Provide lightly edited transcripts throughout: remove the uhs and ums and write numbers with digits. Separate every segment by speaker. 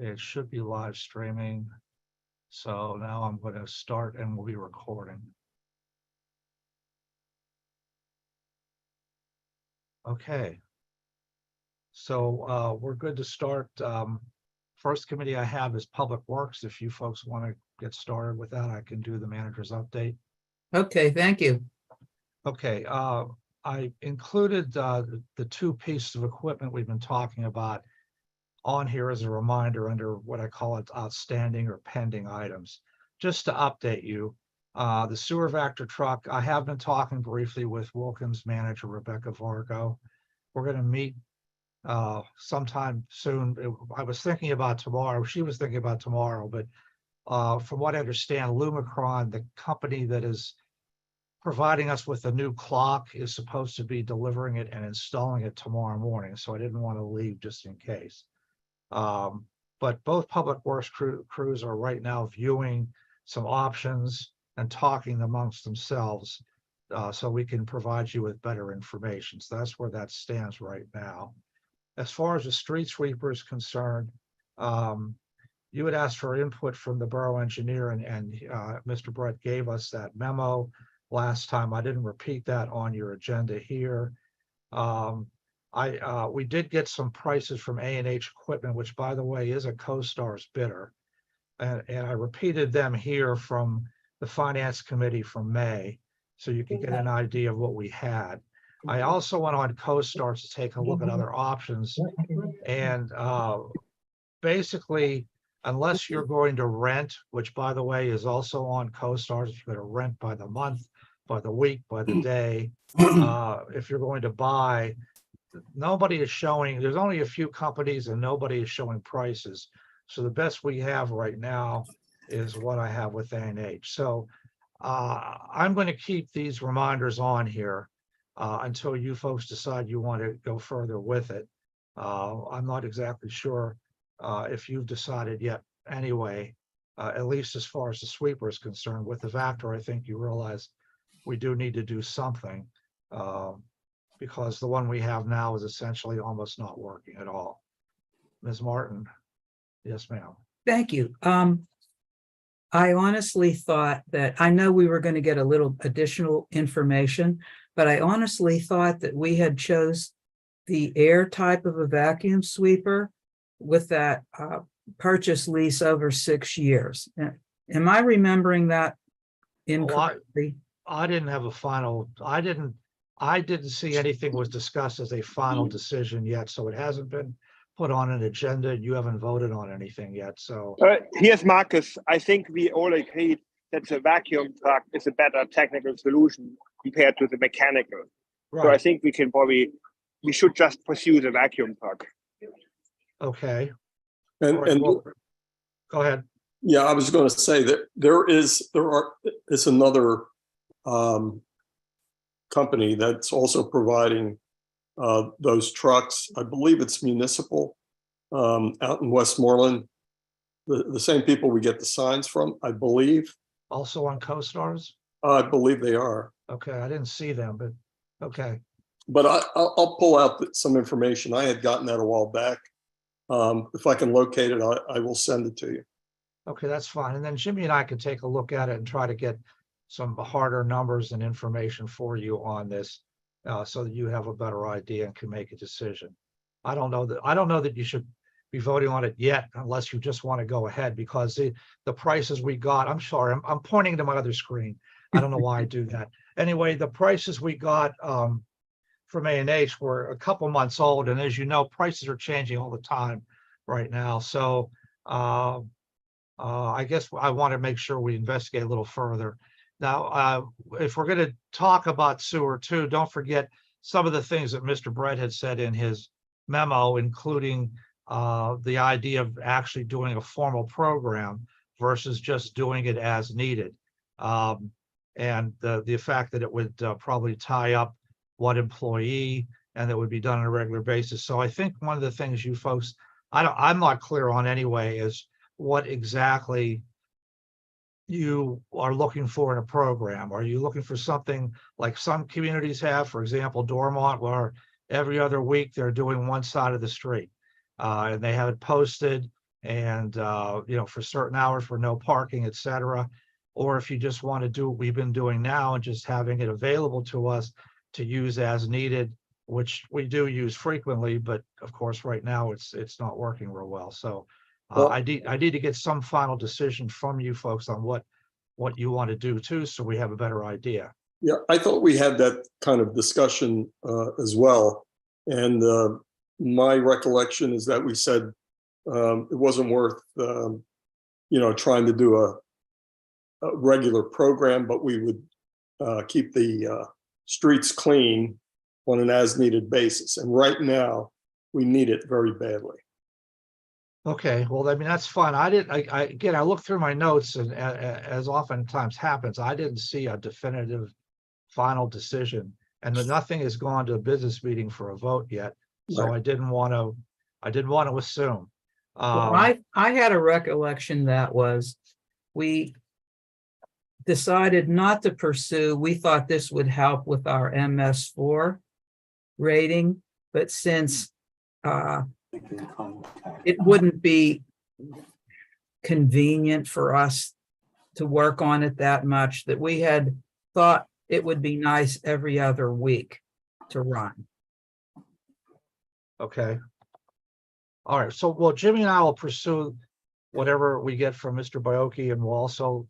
Speaker 1: It should be live streaming. So now I'm going to start and we'll be recording. Okay. So we're good to start. First committee I have is Public Works. If you folks want to get started with that, I can do the manager's update.
Speaker 2: Okay, thank you.
Speaker 1: Okay, I included the two pieces of equipment we've been talking about on here as a reminder under what I call it outstanding or pending items. Just to update you, the sewer vector truck, I have been talking briefly with Wilkins manager Rebecca Vargo. We're going to meet sometime soon. I was thinking about tomorrow. She was thinking about tomorrow, but from what I understand, Lumicron, the company that is providing us with a new clock, is supposed to be delivering it and installing it tomorrow morning. So I didn't want to leave just in case. But both Public Works crews are right now viewing some options and talking amongst themselves so we can provide you with better information. So that's where that stands right now. As far as the street sweeper is concerned, you had asked for input from the borough engineer, and Mr. Brett gave us that memo last time. I didn't repeat that on your agenda here. We did get some prices from A&H Equipment, which, by the way, is a CoStar's bidder. And I repeated them here from the Finance Committee from May, so you can get an idea of what we had. I also went on CoStar to take a look at other options. And basically, unless you're going to rent, which, by the way, is also on CoStar, if you're going to rent by the month, by the week, by the day, if you're going to buy, nobody is showing, there's only a few companies and nobody is showing prices. So the best we have right now is what I have with A&H. So I'm going to keep these reminders on here until you folks decide you want to go further with it. I'm not exactly sure if you've decided yet anyway, at least as far as the sweeper is concerned. With the Vactor, I think you realize we do need to do something because the one we have now is essentially almost not working at all. Ms. Martin. Yes, ma'am.
Speaker 2: Thank you. I honestly thought that, I know we were going to get a little additional information, but I honestly thought that we had chose the air type of a vacuum sweeper with that purchase lease over 6 years. Am I remembering that incorrectly?
Speaker 1: I didn't have a final, I didn't see anything was discussed as a final decision yet, so it hasn't been put on an agenda. You haven't voted on anything yet, so.
Speaker 3: Here's Marcus. I think we all agreed that the vacuum truck is a better technical solution compared to the mechanical.
Speaker 1: Right.
Speaker 3: So I think we should just pursue the vacuum truck.
Speaker 1: Okay.
Speaker 4: And,
Speaker 1: Right,
Speaker 4: and
Speaker 1: well, go ahead.
Speaker 4: yeah, I was going to say that there is another company that's also providing those trucks. I believe it's municipal out in Westmoreland. The same people we get the signs from, I believe.
Speaker 1: Also on CoStars?
Speaker 4: I believe they are.
Speaker 1: Okay, I didn't see them, but okay.
Speaker 4: But I'll pull out some information. I had gotten that a while back. If I can locate it, I will send it to you.
Speaker 1: Okay, that's fine. And then Jimmy and I can take a look at it and try to get some harder numbers and information for you on this so that you have a better idea and can make a decision. I don't know that you should be voting on it yet unless you just want to go ahead, because the prices we got, I'm sorry, I'm pointing to my other screen. I don't know why I do that. Anyway, the prices we got from A&H were a couple months old. And as you know, prices are changing all the time right now. So I guess I want to make sure we investigate a little further. Now, if we're going to talk about sewer too, don't forget some of the things that Mr. Brett had said in his memo, including the idea of actually doing a formal program versus just doing it as needed. And the fact that it would probably tie up one employee and that would be done on a regular basis. So I think one of the things you folks, I'm not clear on anyway, is what exactly you are looking for in a program. Are you looking for something like some communities have, for example, Dormont, where every other week they're doing one side of the street and they have it posted and, for certain hours for no parking, et cetera. Or if you just want to do what we've been doing now and just having it available to us to use as needed, which we do use frequently, but of course, right now it's not working real well. So
Speaker 4: Well-
Speaker 1: I need to get some final decision from you folks on what you want to do too, so we have a better idea.
Speaker 4: Yeah, I thought we had that kind of discussion as well. And my recollection is that we said it wasn't worth, trying to do a regular program, but we would keep the streets clean on an as-needed basis. And right now, we need it very badly.
Speaker 1: Okay, well, I mean, that's fine. I looked through my notes, and as oftentimes happens, I didn't see a definitive final decision, and nothing has gone to a business meeting for a vote yet. So
Speaker 4: Right.
Speaker 1: I didn't want to assume.
Speaker 2: Well, I had a recollection that was, we decided not to pursue, we thought this would help with our MS4 rating, but since it wouldn't be convenient for us to work on it that much, that we had thought it would be nice every other week to run.
Speaker 1: Okay. All right, so, well, Jimmy and I will pursue whatever we get from Mr. Baiocchi, and we'll also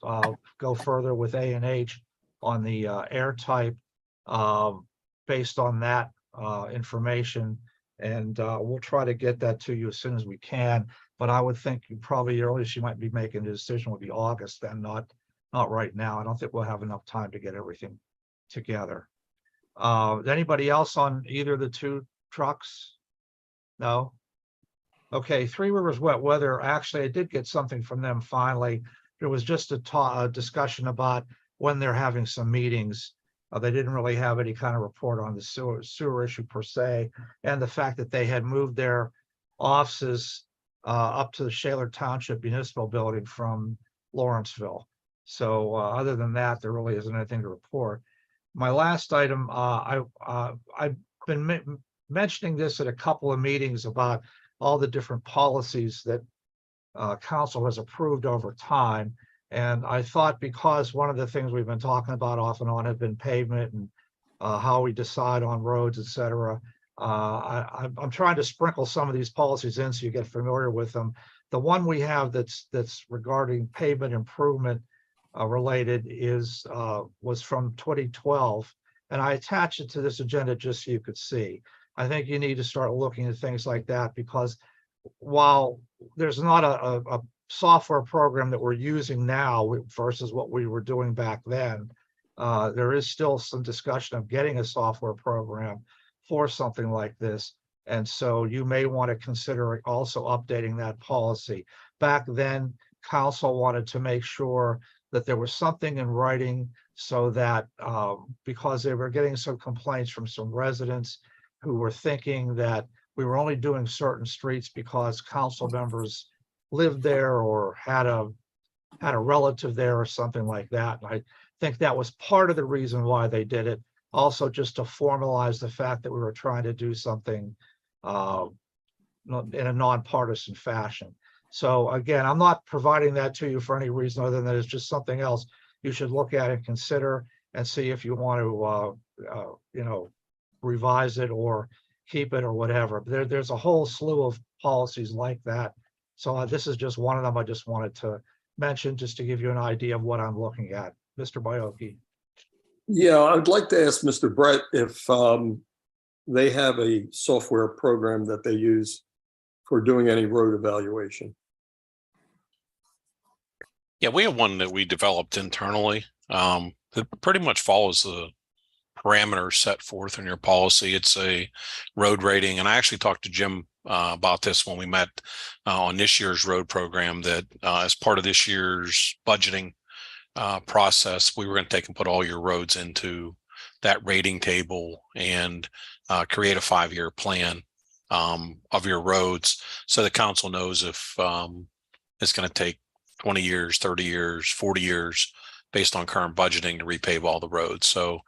Speaker 1: go further with A&H on the air type based on that information. And we'll try to get that to you as soon as we can. But I would think probably earliest you might be making a decision would be August, then not right now. I don't think we'll have enough time to get everything together. Anybody else on either of the two trucks? No? Okay, Three Rivers Wet Weather, actually, I did get something from them finally. There was just a discussion about when they're having some meetings. They didn't really have any kind of report on the sewer issue per se, and the fact that they had moved their offices up to the Shaler Township Municipal Building from Lawrenceville. So other than that, there really isn't anything to report. My last item, I've been mentioning this at a couple of meetings about all the different policies that council has approved over time. And I thought, because one of the things we've been talking about off and on have been pavement and how we decide on roads, et cetera. I'm trying to sprinkle some of these policies in so you get familiar with them. The one we have that's regarding pavement improvement related was from 2012. And I attached it to this agenda just so you could see. I think you need to start looking at things like that, because while there's not a software program that we're using now versus what we were doing back then, there is still some discussion of getting a software program for something like this. And so you may want to consider also updating that policy. Back then, council wanted to make sure that there was something in writing so that because they were getting some complaints from some residents who were thinking that we were only doing certain streets because council members lived there or had a relative there or something like that. And I think that was part of the reason why they did it. Also, just to formalize the fact that we were trying to do something in a nonpartisan fashion. So again, I'm not providing that to you for any reason other than it's just something else you should look at and consider and see if you want to, revise it or keep it or whatever. There's a whole slew of policies like that. So this is just one of them I just wanted to mention, just to give you an idea of what I'm looking at. Mr. Baiocchi.
Speaker 4: Yeah, I'd like to ask Mr. Brett if they have a software program that they use for doing any road evaluation.
Speaker 5: Yeah, we have one that we developed internally that pretty much follows the parameters set forth in your policy. It's a road rating. And I actually talked to Jim about this when we met on this year's road program, that as part of this year's budgeting process, we were going to take and put all your roads into that rating table and create a 5-year plan of your roads, so the council knows if it's going to take 20 years, 30 years, 40 years based on current budgeting to repave all the roads. So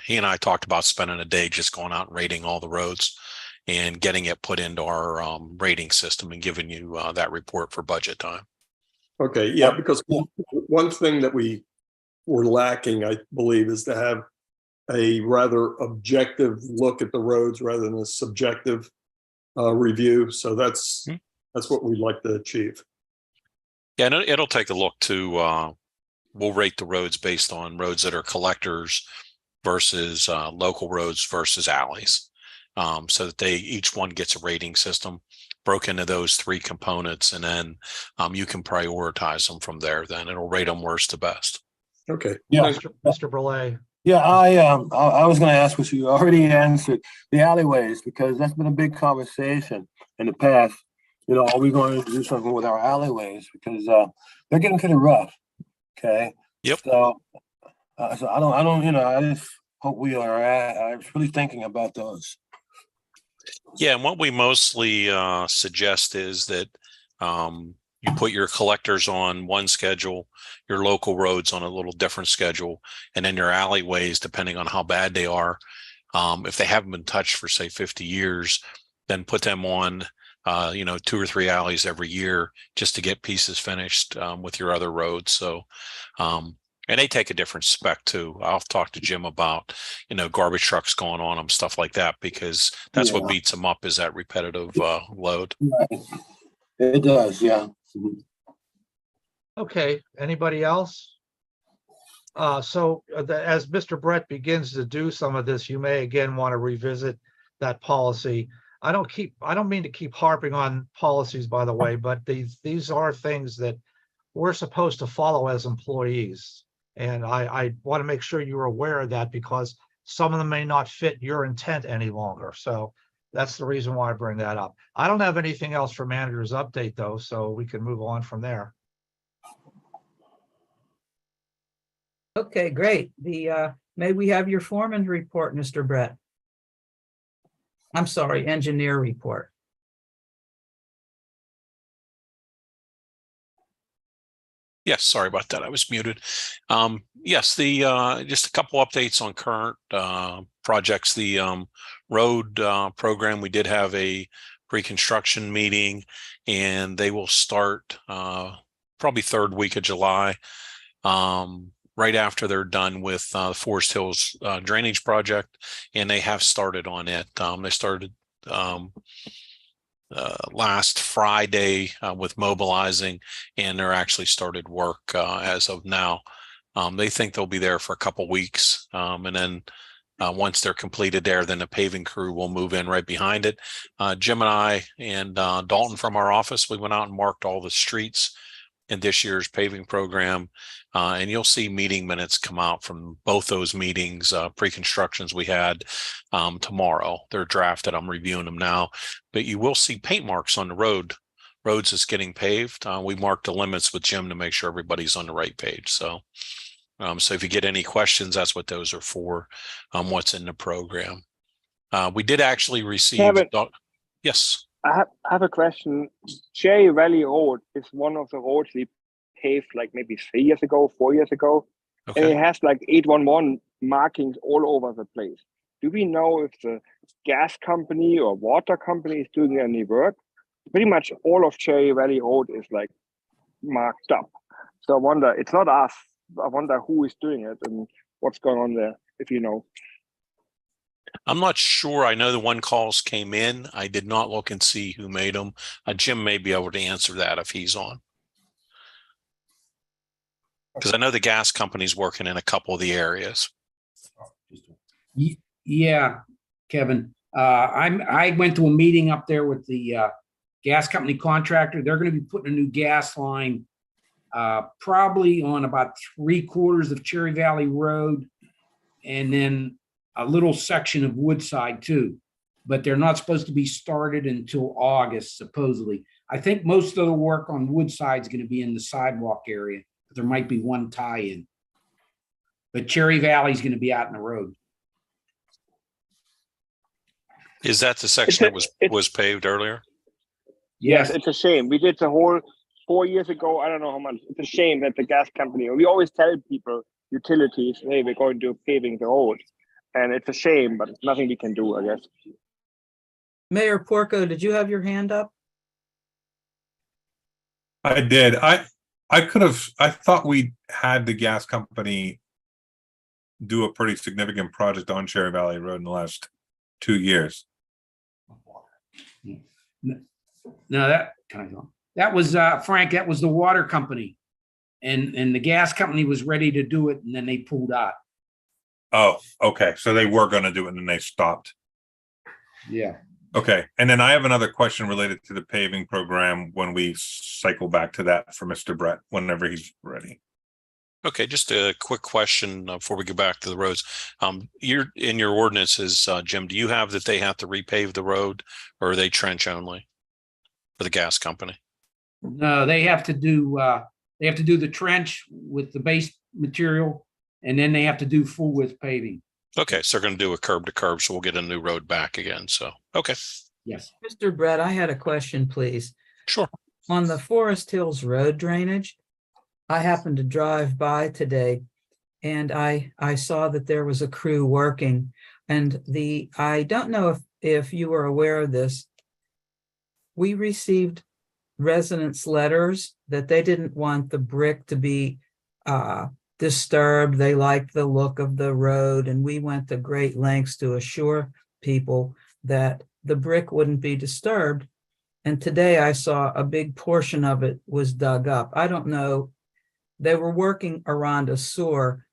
Speaker 5: he and I talked about spending a day just going out and rating all the roads. and getting it put into our rating system and giving you that report for budget time.
Speaker 4: Okay, yeah, because one thing that we were lacking, I believe, is to have a rather objective look at the roads rather than a subjective review. So that's what we'd like to achieve.
Speaker 5: Yeah, and it'll take a look to, we'll rate the roads based on roads that are collectors versus local roads versus alleys. So that each one gets a rating system broken into those three components, and then you can prioritize them from there. Then it'll rate them worst to best.
Speaker 4: Okay.
Speaker 6: Yeah.
Speaker 1: Mr. Burley.
Speaker 6: Yeah, I was going to ask what you already answered, the alleyways, because that's been a big conversation in the past. You know, are we going to do something with our alleyways, because they're getting pretty rough. Okay.
Speaker 5: Yep.
Speaker 6: So I don't, you know, I just hope we are really thinking about those.
Speaker 5: Yeah, and what we mostly suggest is that you put your collectors on one schedule, your local roads on a little different schedule, and then your alleyways, depending on how bad they are, if they haven't been touched for say 50 years, then put them on, 2 or 3 alleys every year just to get pieces finished with your other roads. So, and they take a different spec too. I'll talk to Jim about, garbage trucks going on them, stuff like that, because that's what beats them up is that repetitive load.
Speaker 6: Right. It does, yeah.
Speaker 1: Okay, anybody else? As Mr. Brett begins to do some of this, you may again want to revisit that policy. I don't mean to keep harping on policies, by the way, but these are things that we're supposed to follow as employees. And I want to make sure you're aware of that, because some of them may not fit your intent any longer. So that's the reason why I bring that up. I don't have anything else for manager's update though, so we can move on from there.
Speaker 2: Okay, great. May we have your foreman report, Mr. Brett? I'm sorry, engineer report.
Speaker 5: Yes, sorry about that. I was muted. Yes, just a couple updates on current projects. The road program, we did have a pre-construction meeting, and they will start probably third week of July, right after they're done with the Forest Hills drainage project, and they have started on it. They started last Friday with mobilizing, and they're actually started work as of now. They think they'll be there for a couple weeks, and then once they're completed there, then the paving crew will move in right behind it. Jim and I and Dalton from our office, we went out and marked all the streets in this year's paving program, and you'll see meeting minutes come out from both those meetings, pre-constructions we had tomorrow. They're drafted. I'm reviewing them now, but you will see paint marks on the roads that's getting paved. We marked the limits with Jim to make sure everybody's on the right page. So if you get any questions, that's what those are for, what's in the program. We did actually receive.
Speaker 3: Kevin,
Speaker 5: yes.
Speaker 3: I have a question. Cherry Valley Road is one of the roads we paved like maybe 4 years ago.
Speaker 5: Okay.
Speaker 3: And it has like 811 markings all over the place. Do we know if the gas company or water company is doing any work? Pretty much all of Cherry Valley Road is like marked up. So I wonder, it's not us. I wonder who is doing it and what's going on there, if you know.
Speaker 5: I'm not sure. I know the one calls came in. I did not look and see who made them. Jim may be able to answer that if he's on. Because I know the gas company's working in a couple of the areas.
Speaker 7: Yeah, Kevin. I went to a meeting up there with the gas company contractor. They're going to be putting a new gas line probably on about 3/4 of Cherry Valley Road, and then a little section of Woodside too. But they're not supposed to be started until August, supposedly. I think most of the work on Woodside is going to be in the sidewalk area. But there might be one tie-in. But Cherry Valley is going to be out in the road.
Speaker 5: Is that the section that was paved earlier?
Speaker 3: Yes, it's a shame. We did the whole 4 years ago. I don't know how much. It's a shame that the gas company, we always tell people, utilities, hey, we're going to paving the road. And it's a shame, but it's nothing we can do, I guess.
Speaker 2: Mayor Porco, did you have your hand up?
Speaker 8: I did. I thought we had the gas company do a pretty significant project on Cherry Valley Road in the last 2 years.
Speaker 7: No, that was, Frank, that was the water company. And the gas company was ready to do it and then they pulled out.
Speaker 8: Oh, okay. So they were going to do it and then they stopped.
Speaker 7: Yeah.
Speaker 8: Okay. And then I have another question related to the paving program when we cycle back to that for Mr. Brett, whenever he's ready.
Speaker 5: Okay, just a quick question before we go back to the roads. You're in your ordinances, Jim, do you have that they have to repave the road or are they trench only for the gas company?
Speaker 7: No, they have to do the trench with the base material and then they have to do full width paving.
Speaker 5: Okay, so they're going to do a curb to curb, so we'll get a new road back again. So, okay,
Speaker 7: Yes.
Speaker 2: Mr. Brett, I had a question, please.
Speaker 5: sure.
Speaker 2: On the Forest Hills Road drainage, I happened to drive by today and I saw that there was a crew working. And I don't know if you were aware of this. We received residents' letters that they didn't want the brick to be disturbed. They liked the look of the road, and we went to great lengths to assure people that the brick wouldn't be disturbed. And today I saw a big portion of it was dug up. I don't know. They were working around a sewer.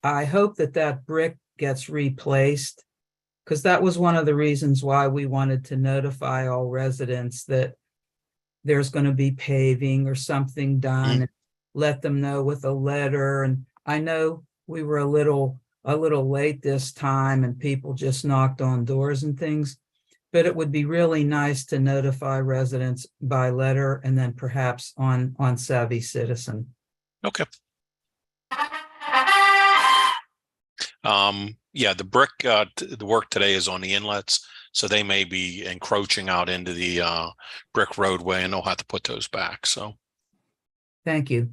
Speaker 2: I hope that brick gets replaced, because that was one of the reasons why we wanted to notify all residents that there's going to be paving or something done. Let them know with a letter. And I know we were a little late this time and people just knocked on doors and things, but it would be really nice to notify residents by letter and then perhaps on Savvy Citizen.
Speaker 5: Okay. Yeah, the brick, the work today is on the inlets, so they may be encroaching out into the brick roadway and they'll have to put those back. So,
Speaker 2: Thank you.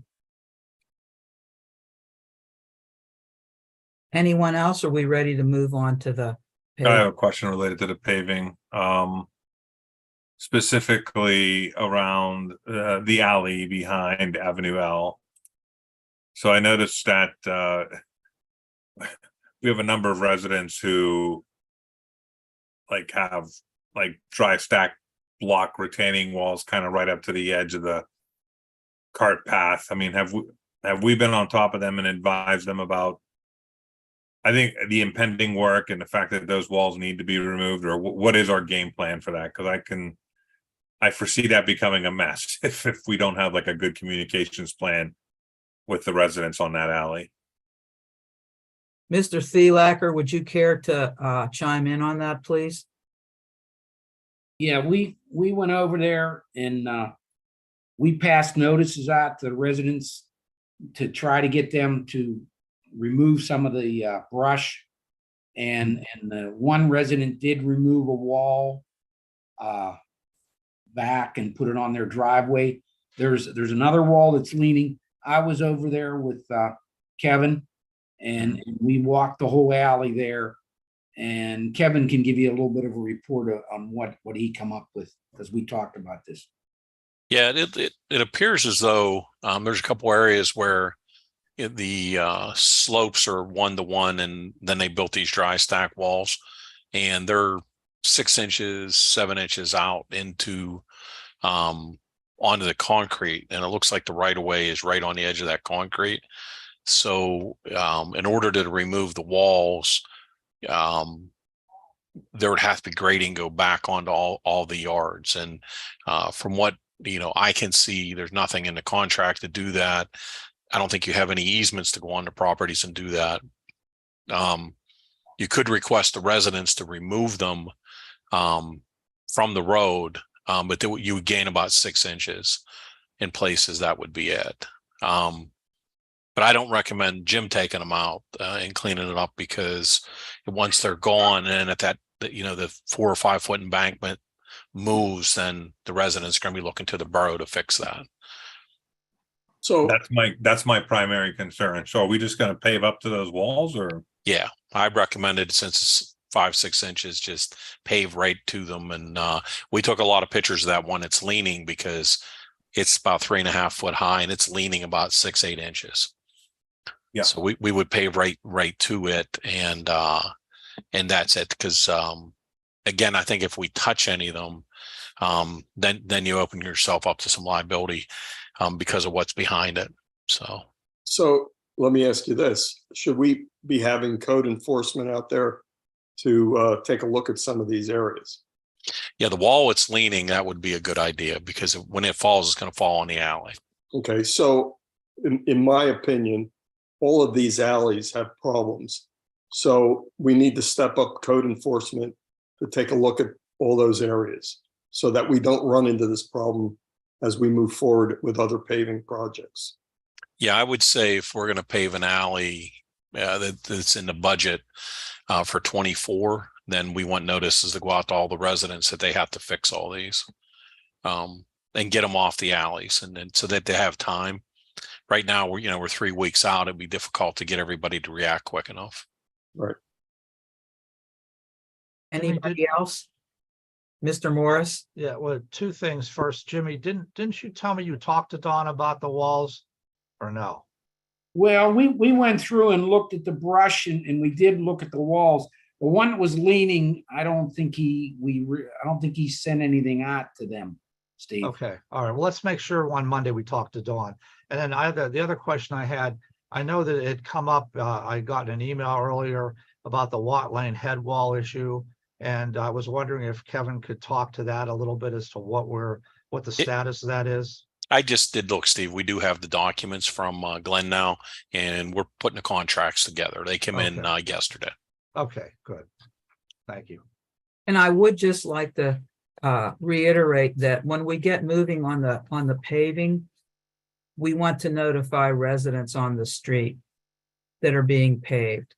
Speaker 2: Anyone else? Are we ready to move on to the?
Speaker 8: I have a question related to the paving, specifically around the alley behind Avenue L. So I noticed that we have a number of residents who have dry stack block retaining walls kind of right up to the edge of the cart path. I mean, have we been on top of them and advised them about, I think, the impending work and the fact that those walls need to be removed, or what is our game plan for that? Because I foresee that becoming a mess if we don't have a good communications plan with the residents on that alley.
Speaker 2: Mr. Thielacker, would you care to chime in on that, please?
Speaker 7: Yeah, we went over there and we passed notices out to the residents to try to get them to remove some of the brush. And the one resident did remove a wall back and put it on their driveway. There's another wall that's leaning. I was over there with Kevin and we walked the whole alley there. And Kevin can give you a little bit of a report on what he come up with, because we talked about this.
Speaker 5: yeah, it appears as though there's a couple areas where the slopes are 1-to-1, and then they built these dry stack walls, and they're 6 inches, 7 inches out into onto the concrete, and it looks like the right of way is right on the edge of that concrete. So in order to remove the walls, there would have to be grading go back onto all the yards. And from what I can see, there's nothing in the contract to do that. I don't think you have any easements to go on the properties and do that. You could request the residents to remove them from the road, but you would gain about 6 inches in places. That would be it. But I don't recommend Jim taking them out and cleaning it up, because once they're gone and at that, the 4 or 5 foot embankment moves, then the residents are going to be looking to the borough to fix that.
Speaker 4: So
Speaker 8: That's my primary concern. So are we just going to pave up to those walls, or?
Speaker 5: Yeah, I recommended, since it's 5-6 inches, just pave right to them. And we took a lot of pictures of that one. It's leaning because it's about 3.5 foot high and it's leaning about 6-8 inches.
Speaker 8: Yeah.
Speaker 5: So we would pave right to it, and that's it. Because again, I think if we touch any of them, then you open yourself up to some liability because of what's behind it. So
Speaker 4: let me ask you this. Should we be having code enforcement out there to take a look at some of these areas?
Speaker 5: yeah, the wall it's leaning, that would be a good idea, because when it falls, it's going to fall on the alley.
Speaker 4: Okay, so in my opinion, all of these alleys have problems. So we need to step up code enforcement to take a look at all those areas so that we don't run into this problem as we move forward with other paving projects.
Speaker 5: Yeah, I would say if we're going to pave an alley that's in the budget for 24, then we want notices to go out to all the residents that they have to fix all these and get them off the alleys, and then so that they have time. Right now, we're 3 weeks out. It'd be difficult to get everybody to react quick enough.
Speaker 4: Right.
Speaker 2: Anybody else? Mr. Morris?
Speaker 1: Yeah, well, two things. First, Jimmy, didn't you tell me you talked to Don about the walls or no?
Speaker 7: Well, we went through and looked at the brush and we did look at the walls. The one that was leaning, I don't think he sent anything out to them, Steve.
Speaker 1: Okay, all right. Well, let's make sure on Monday we talk to Dawn. And then the other question I had, I know that it had come up, I got an email earlier about the Watt Lane head wall issue. And I was wondering if Kevin could talk to that a little bit as to what the status of that is.
Speaker 5: I just did look, Steve. We do have the documents from Glenn now, and we're putting the contracts together. They came in yesterday.
Speaker 1: Okay, good. Thank you.
Speaker 2: And I would just like to reiterate that when we get moving on the paving, we want to notify residents on the street that are being paved.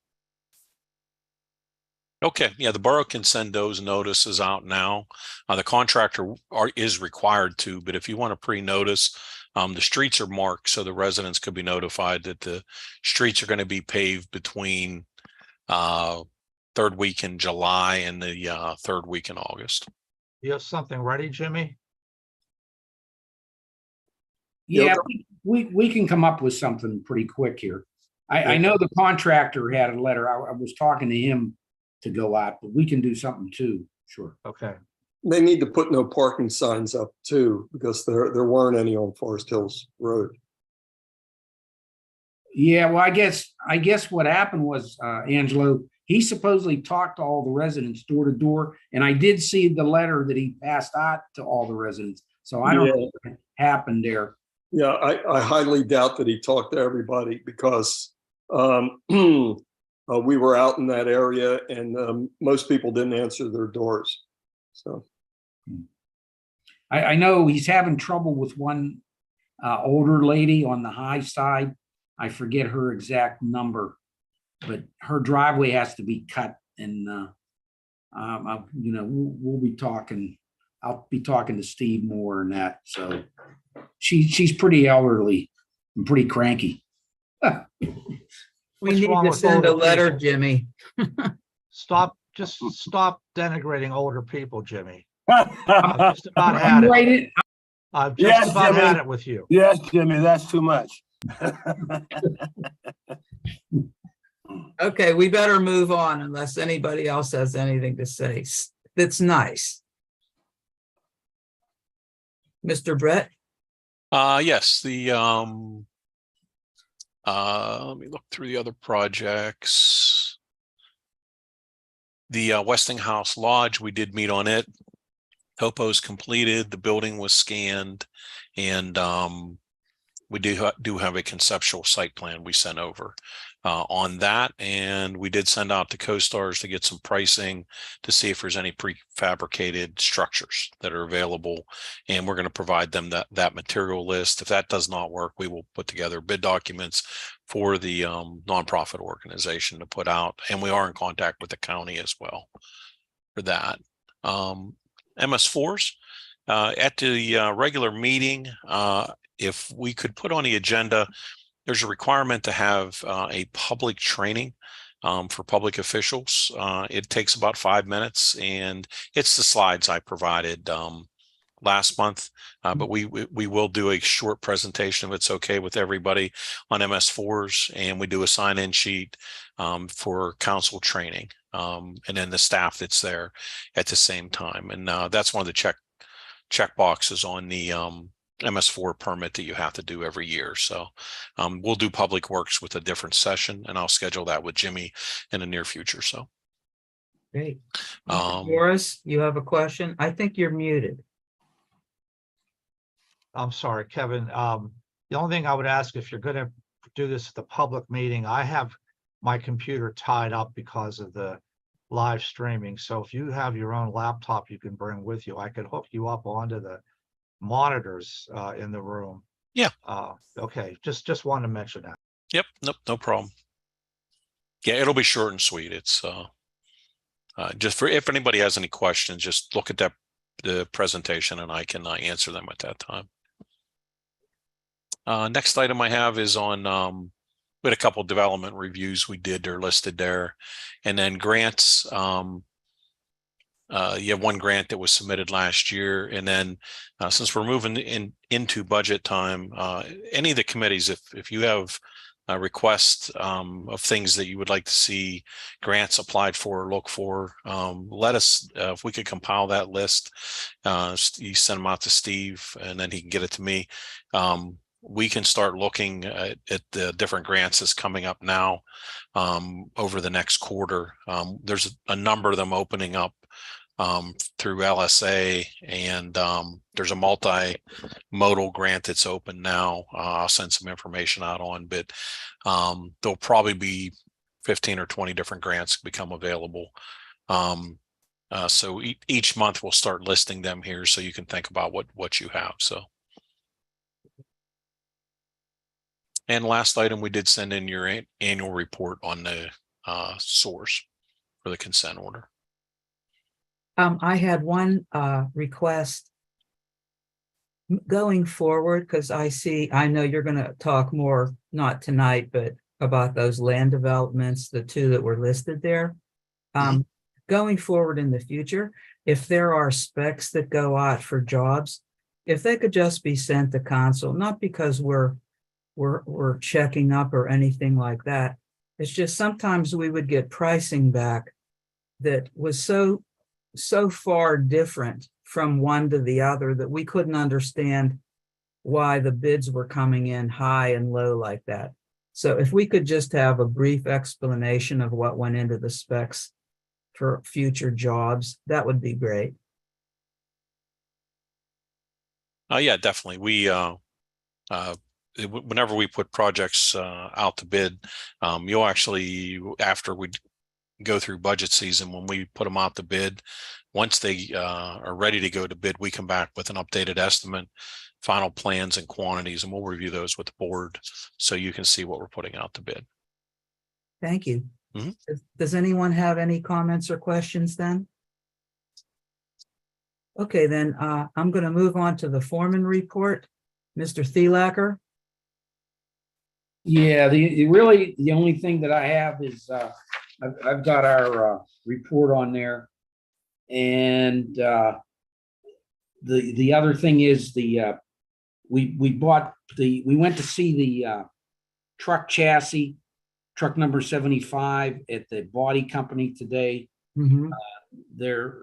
Speaker 5: Okay, yeah, the borough can send those notices out now. The contractor is required to, but if you want to pre-notice, the streets are marked so the residents could be notified that the streets are going to be paved between third week in July and the third week in August.
Speaker 1: You have something ready, Jimmy?
Speaker 7: Yeah, we can come up with something pretty quick here. I know the contractor had a letter. I was talking to him to go out, but we can do something too. Sure.
Speaker 1: Okay.
Speaker 4: They need to put no parking signs up too, because there weren't any on Forest Hills Road.
Speaker 7: Yeah, well, I guess what happened was, Angelo, he supposedly talked to all the residents door to door, and I did see the letter that he passed out to all the residents. So I don't know what happened there.
Speaker 4: Yeah, I highly doubt that he talked to everybody, because we were out in that area and most people didn't answer their doors. So
Speaker 7: I know he's having trouble with one older lady on the high side. I forget her exact number, but her driveway has to be cut, and we'll be talking. I'll be talking to Steve Moore and that. So she's pretty elderly and pretty cranky.
Speaker 2: We need to send a letter, Jimmy.
Speaker 1: Stop denigrating older people, Jimmy. I've just about had it. I've just about had it with you.
Speaker 6: Yes, Jimmy, that's too much.
Speaker 2: Okay, we better move on unless anybody else has anything to say. That's nice. Mr. Brett?
Speaker 5: Yes, let me look through the other projects. The Westinghouse Lodge, we did meet on it. Topo's completed, the building was scanned, and we do have a conceptual site plan we sent over on that, and we did send out to CoStars to get some pricing to see if there's any prefabricated structures that are available, and we're going to provide them that material list. If that does not work, we will put together bid documents for the nonprofit organization to put out, and we are in contact with the county as well for that. MS4s at the regular meeting, if we could put on the agenda, there's a requirement to have a public training for public officials. It takes about 5 minutes, and it's the slides I provided last month. But we will do a short presentation if it's okay with everybody on MS4s, and we do a sign-in sheet for council training, and then the staff that's there at the same time. And that's one of the check boxes on the MS4 permit that you have to do every year. So we'll do Public Works with a different session, and I'll schedule that with Jimmy in the near future. So
Speaker 2: Great.
Speaker 5: Um,
Speaker 2: Morris, you have a question? I think you're muted.
Speaker 1: I'm sorry, Kevin. The only thing I would ask, if you're gonna do this at the public meeting, I have my computer tied up because of the live streaming. So if you have your own laptop you can bring with you, I could hook you up onto the monitors in the room.
Speaker 5: Yeah.
Speaker 1: Okay, just wanted to mention that.
Speaker 5: Yep. Nope. No problem. Yeah, it'll be short and sweet. It's just for if anybody has any questions, just look at the presentation and I can answer them at that time. Next item I have is on we had a couple development reviews we did. They're listed there, and then grants. You have one grant that was submitted last year, and then since we're moving into budget time, any of the committees, if you have a request of things that you would like to see grants applied for or look for, let us, if we could compile that list, you send them out to Steve and then he can get it to me. We can start looking at the different grants that's coming up now over the next quarter. There's a number of them opening up through LSA, and there's a multimodal grant that's open now. I'll send some information out on, but there'll probably be 15 or 20 different grants become available. So each month we'll start listing them here so you can think about what you have. So, and last item, we did send in your annual report on the source for the consent order.
Speaker 2: I had one request going forward, because I know you're going to talk more, not tonight, but about those land developments, the two that were listed there. Going forward in the future, if there are specs that go out for jobs, if they could just be sent to council, not because we're checking up or anything like that. It's just sometimes we would get pricing back that was so far different from one to the other that we couldn't understand why the bids were coming in high and low like that. So if we could just have a brief explanation of what went into the specs for future jobs, that would be great.
Speaker 5: Yeah, definitely. We whenever we put projects out to bid, you'll actually, after we go through budget season, when we put them out to bid, once they are ready to go to bid, we come back with an updated estimate, final plans and quantities, and we'll review those with the board so you can see what we're putting out to bid.
Speaker 2: Thank you. Does anyone have any comments or questions then? Okay, then I'm going to move on to the foreman report. Mr. Thielacker.
Speaker 7: Yeah, the only thing that I have is I've got our report on there, and the other thing is we went to see the truck chassis, truck number 75 at the body company today. Their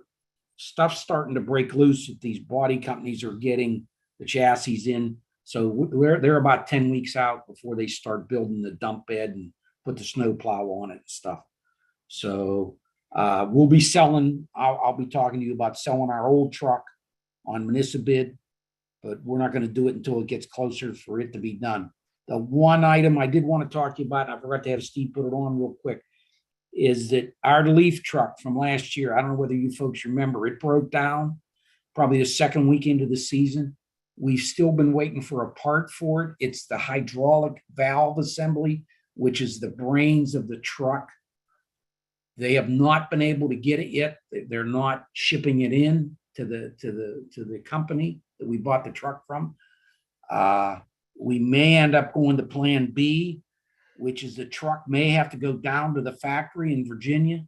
Speaker 7: stuff's starting to break loose. These body companies are getting the chassis in. So they're about 10 weeks out before they start building the dump bed and put the snow plow on it and stuff. So we'll be selling, I'll be talking to you about selling our old truck on municipal, but we're not going to do it until it gets closer for it to be done. The one item I did want to talk to you about, and I forgot to have Steve put it on real quick, is that our leaf truck from last year, I don't know whether you folks remember, it broke down probably the second week into the season. We've still been waiting for a part for it. It's the hydraulic valve assembly, which is the brains of the truck. They have not been able to get it yet. They're not shipping it in to the company that we bought the truck from. We may end up going to plan B, which is the truck may have to go down to the factory in Virginia.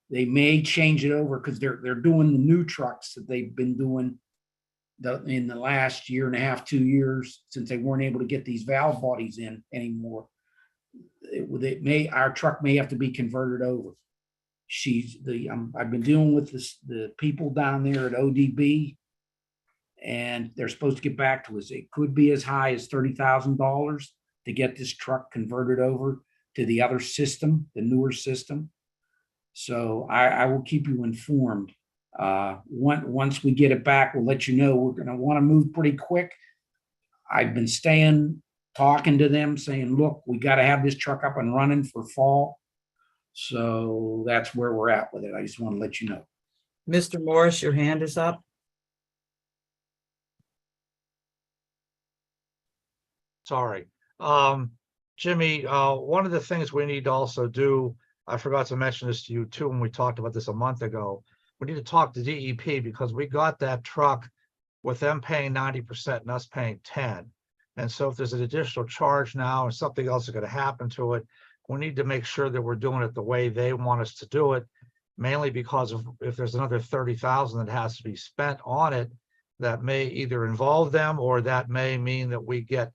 Speaker 7: They may change it over because they're doing the new trucks that they've been doing in the last year and a half, 2 years, since they weren't able to get these valve bodies in anymore. Our truck may have to be converted over. I've been dealing with the people down there at ODB, and they're supposed to get back to us. It could be as high as $30,000 to get this truck converted over to the other system, the newer system. So I will keep you informed. Once we get it back, we'll let you know. We're going to want to move pretty quick. I've been talking to them, saying, look, we got to have this truck up and running for fall. So that's where we're at with it. I just want to let you know.
Speaker 2: Mr. Morris, your hand is up.
Speaker 1: Sorry. Jimmy, one of the things we need to also do, I forgot to mention this to you too, when we talked about this a month ago. We need to talk to DEP because we got that truck with them paying 90% and us paying 10. And so if there's an additional charge now and something else is going to happen to it, we need to make sure that we're doing it the way they want us to do it, mainly because of if there's another 30,000 that has to be spent on it, that may either involve them or that may mean that we get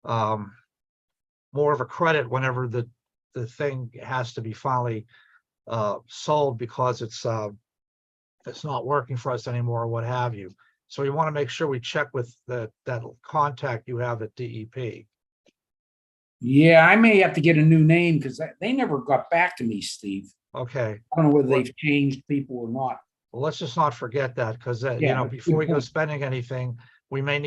Speaker 1: more of a credit whenever the thing has to be finally sold because it's not working for us anymore or what have you. So we want to make sure we check with that contact you have at DEP.
Speaker 7: Yeah, I may have to get a new name because they never got back to me, Steve.
Speaker 1: Okay,
Speaker 7: I don't know whether they've changed people or not.
Speaker 1: well, let's just not forget that because you
Speaker 7: Yeah,
Speaker 1: know,
Speaker 7: that's a
Speaker 1: before
Speaker 7: good
Speaker 1: we go
Speaker 7: point.
Speaker 1: spending anything, we may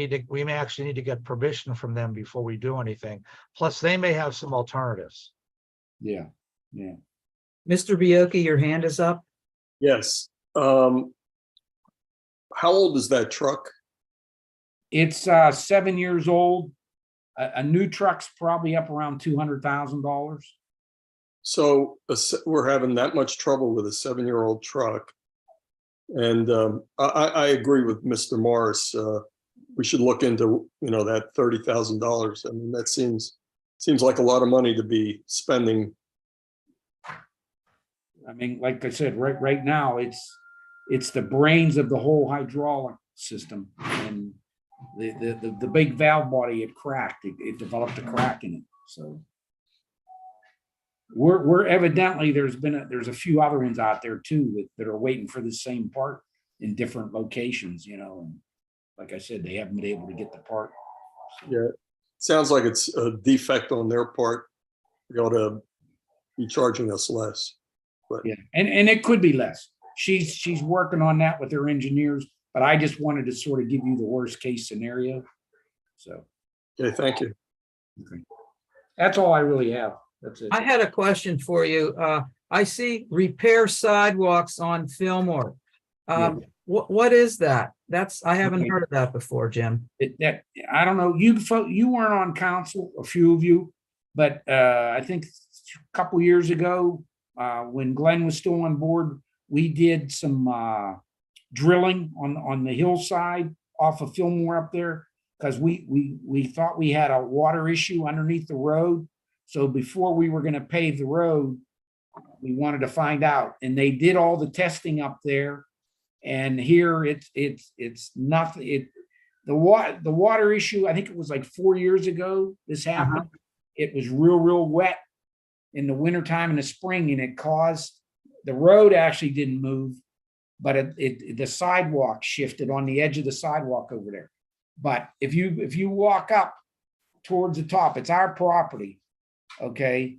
Speaker 1: actually need to get permission from them before we do anything. Plus, they may have some alternatives.
Speaker 7: Yeah.
Speaker 2: Mr. Bioki, your hand is up.
Speaker 4: Yes. How old is that truck?
Speaker 7: It's 7 years old. A new truck's probably up around $200,000.
Speaker 4: So we're having that much trouble with a 7-year-old truck. And I agree with Mr. Morris. We should look into, that $30,000. I mean, that seems like a lot of money to be spending.
Speaker 7: I mean, like I said, right now, it's the brains of the whole hydraulic system, and the big valve body had cracked. It developed a crack in it. So we're evidently there's a few other ones out there too that are waiting for the same part in different locations, and like I said, they haven't been able to get the part. So,
Speaker 4: Yeah, sounds like it's a defect on their part. They ought to be charging us less. But
Speaker 7: yeah, and it could be less. She's working on that with her engineers, but I just wanted to sort of give you the worst case scenario. So
Speaker 4: okay, thank you.
Speaker 7: okay. That's all I really have. That's it.
Speaker 2: I had a question for you. I see repair sidewalks on Fillmore. What is that? I haven't
Speaker 7: Okay.
Speaker 2: heard of that before, Jim.
Speaker 7: I don't know. You weren't on council, a few of you, but I think a couple years ago, when Glenn was still on board, we did some drilling on the hillside off of Fillmore up there because we thought we had a water issue underneath the road. So before we were going to pave the road, we wanted to find out, and they did all the testing up there. And here it's nothing. The water issue, I think it was like 4 years ago this happened. It was real wet in the wintertime and the spring, and it caused the road actually didn't move, but the sidewalk shifted on the edge of the sidewalk over there. But if you walk up towards the top, it's our property, okay,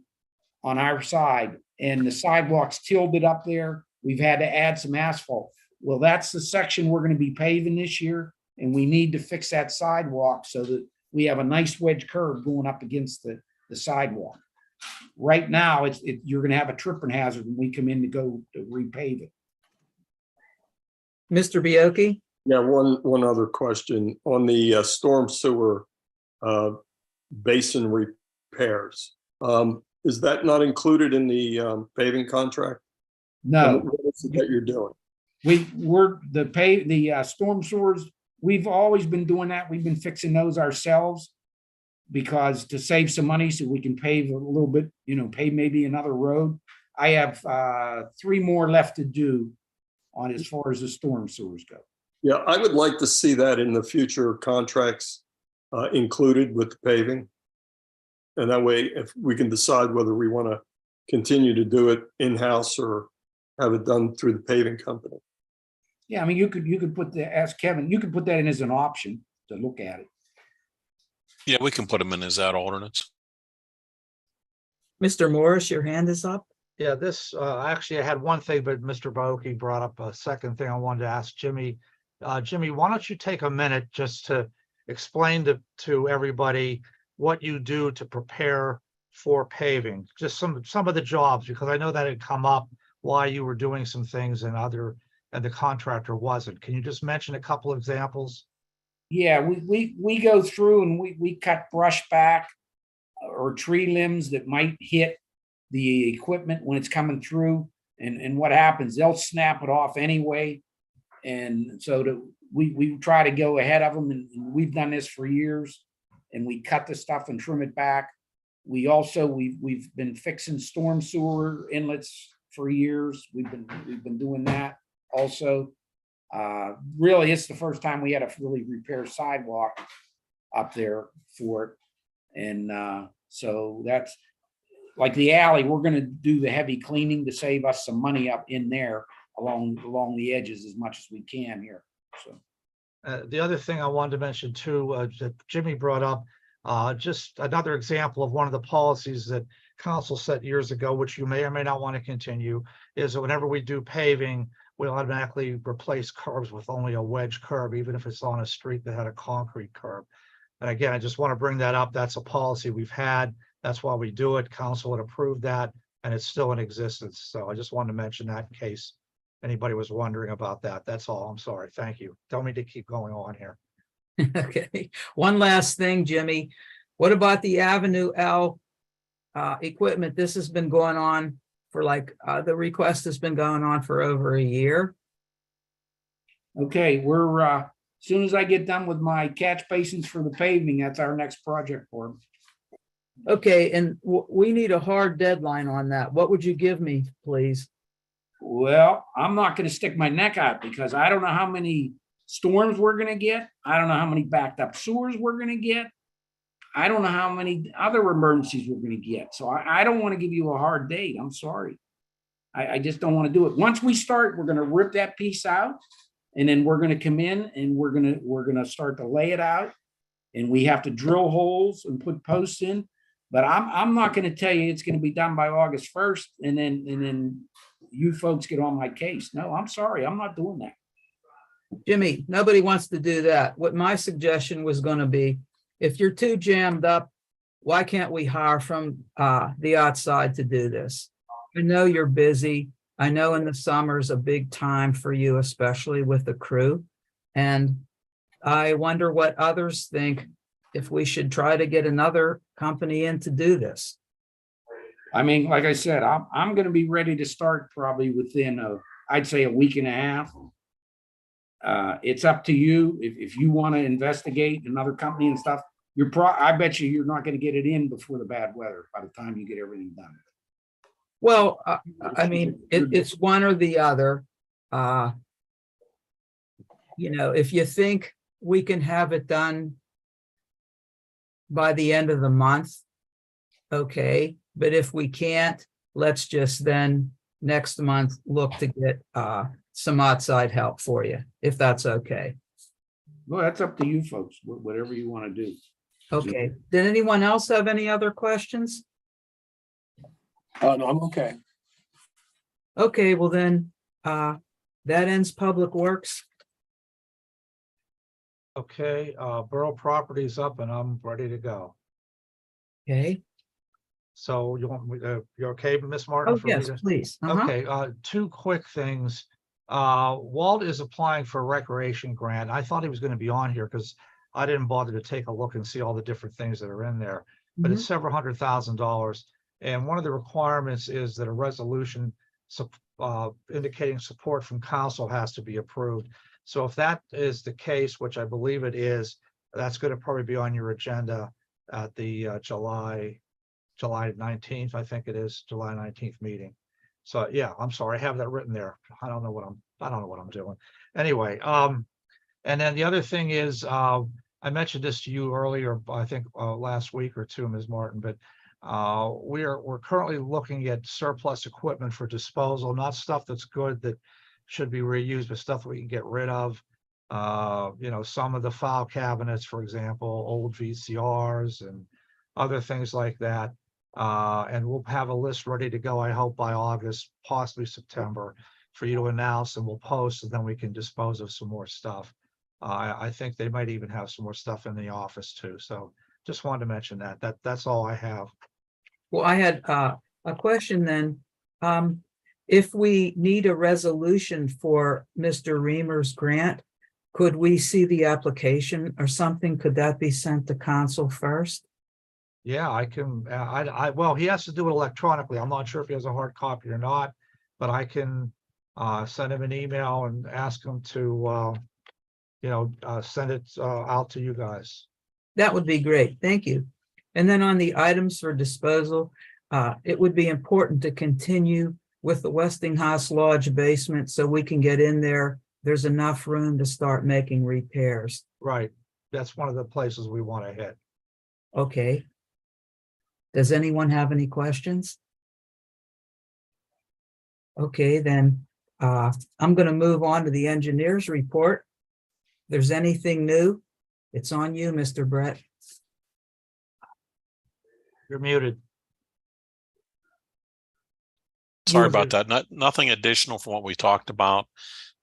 Speaker 7: on our side, and the sidewalk's tilted up there. We've had to add some asphalt. Well, that's the section we're going to be paving this year, and we need to fix that sidewalk so that we have a nice wedge curve going up against the sidewalk. Right now, you're going to have a tripping hazard when we come in to go to repave it.
Speaker 2: Mr. Bioki?
Speaker 4: Yeah, one other question on the storm sewer basin repairs. Is that not included in the paving contract?
Speaker 7: No,
Speaker 4: What is it that you're doing?
Speaker 7: the storm sewers. We've always been doing that. We've been fixing those ourselves. because to save some money so we can pave a little bit, pave maybe another road. I have 3 more left to do on as far as the storm sewers go.
Speaker 4: Yeah, I would like to see that in the future contracts included with the paving. And that way, if we can decide whether we want to continue to do it in-house or have it done through the paving company.
Speaker 7: Yeah, I mean, you could put ask Kevin, you could put that in as an option to look at it.
Speaker 5: Yeah, we can put them in as alternates.
Speaker 2: Mr. Morris, your hand is up.
Speaker 1: Yeah, this, actually, I had one thing, but Mr. Baoki brought up a second thing I wanted to ask Jimmy. Jimmy, why don't you take a minute just to explain to everybody what you do to prepare for paving? Just some of the jobs, because I know that had come up why you were doing some things and the contractor wasn't. Can you just mention a couple of examples?
Speaker 7: Yeah, we go through and we cut brush back or tree limbs that might hit the equipment when it's coming through. And what happens, they'll snap it off anyway. And so we try to go ahead of them, and we've done this for years, and we cut the stuff and trim it back. We also, we've been fixing storm sewer inlets for years. We've been doing that also. Really, it's the first time we had to really repair sidewalk up there for it. And so that's like the alley, we're gonna do the heavy cleaning to save us some money up in there along the edges as much as we can here, so.
Speaker 1: The other thing I wanted to mention too, that Jimmy brought up, just another example of one of the policies that council set years ago, which you may or may not want to continue, is that whenever we do paving, we'll automatically replace curbs with only a wedge curb, even if it's on a street that had a concrete curb. And again, I just want to bring that up. That's a policy we've had. That's why we do it. Council had approved that, and it's still in existence. So I just wanted to mention that in case anybody was wondering about that. That's all. I'm sorry. Thank you. Don't mean to keep going on here.
Speaker 2: Okay, one last thing, Jimmy. What about the Avenue L equipment? This has been going on for the request has been going on for over a year.
Speaker 7: Okay, we're as soon as I get done with my catch basins for the paving, that's our next project for them.
Speaker 2: Okay, and we need a hard deadline on that. What would you give me, please?
Speaker 7: Well, I'm not going to stick my neck out because I don't know how many storms we're going to get. I don't know how many backed up sewers we're going to get. I don't know how many other emergencies we're going to get. So I don't want to give you a hard date. I'm sorry. I just don't want to do it. Once we start, we're going to rip that piece out, and then we're going to come in and we're going to start to lay it out, and we have to drill holes and put posts in. But I'm not going to tell you it's going to be done by August 1st, and then you folks get on my case. No, I'm sorry. I'm not doing that.
Speaker 2: Jimmy, nobody wants to do that. What my suggestion was going to be, if you're too jammed up, why can't we hire from the outside to do this? I know you're busy. I know in the summer's a big time for you, especially with the crew. And I wonder what others think, if we should try to get another company in to do this.
Speaker 7: I mean, like I said, I'm going to be ready to start probably within I'd say a week and a half. It's up to you. If you want to investigate another company and stuff, I bet you're not going to get it in before the bad weather by the time you get everything done.
Speaker 2: Well, I mean, it's one or the other. If you think we can have it done by the end of the month, okay. But if we can't, let's just then next month look to get some outside help for you, if that's okay.
Speaker 7: Well, that's up to you folks, whatever you want to do.
Speaker 2: Okay. Did anyone else have any other questions?
Speaker 6: No, I'm okay.
Speaker 2: Okay, well then, that ends Public Works.
Speaker 1: Okay, Borough Properties up and I'm ready to go.
Speaker 2: Okay.
Speaker 1: So you want me to, you're okay, Miss Martin?
Speaker 2: Oh,
Speaker 1: for me
Speaker 2: yes,
Speaker 1: to-
Speaker 2: please. Uh-huh.
Speaker 1: Okay, two quick things. Walt is applying for a recreation grant. I thought he was going to be on here because I didn't bother to take a look and see all the different things that are in there, but it's several $100,000. And one of the requirements is that a resolution indicating support from council has to be approved. So if that is the case, which I believe it is, that's going to probably be on your agenda at the July 19th, I think it is, July 19th meeting. So yeah, I'm sorry, I have that written there. I don't know what I'm doing. Anyway, and then the other thing is, I mentioned this to you earlier, I think last week or two, Ms. Martin, but we're currently looking at surplus equipment for disposal, not stuff that's good that should be reused, but stuff we can get rid of. Some of the file cabinets, for example, old VCRs and other things like that. And we'll have a list ready to go, I hope by August, possibly September, for you to announce, and we'll post, and then we can dispose of some more stuff. I think they might even have some more stuff in the office too. So just wanted to mention that. That's all I have.
Speaker 2: Well, I had a question then. If we need a resolution for Mr. Reamer's grant, could we see the application or something? Could that be sent to council first?
Speaker 1: Yeah, I can, well, he has to do it electronically. I'm not sure if he has a hard copy or not, but I can send him an email and ask him to, send it out to you guys.
Speaker 2: That would be great. Thank you. And then on the items for disposal, it would be important to continue with the Westinghouse Lodge basement so we can get in there. There's enough room to start making repairs.
Speaker 1: Right. That's one of the places we want to hit.
Speaker 2: Okay. Does anyone have any questions? Okay, then I'm going to move on to the engineer's report. If there's anything new, it's on you, Mr. Brett.
Speaker 1: You're muted.
Speaker 5: Sorry
Speaker 2: You're
Speaker 5: about that. Nothing additional from what we talked about.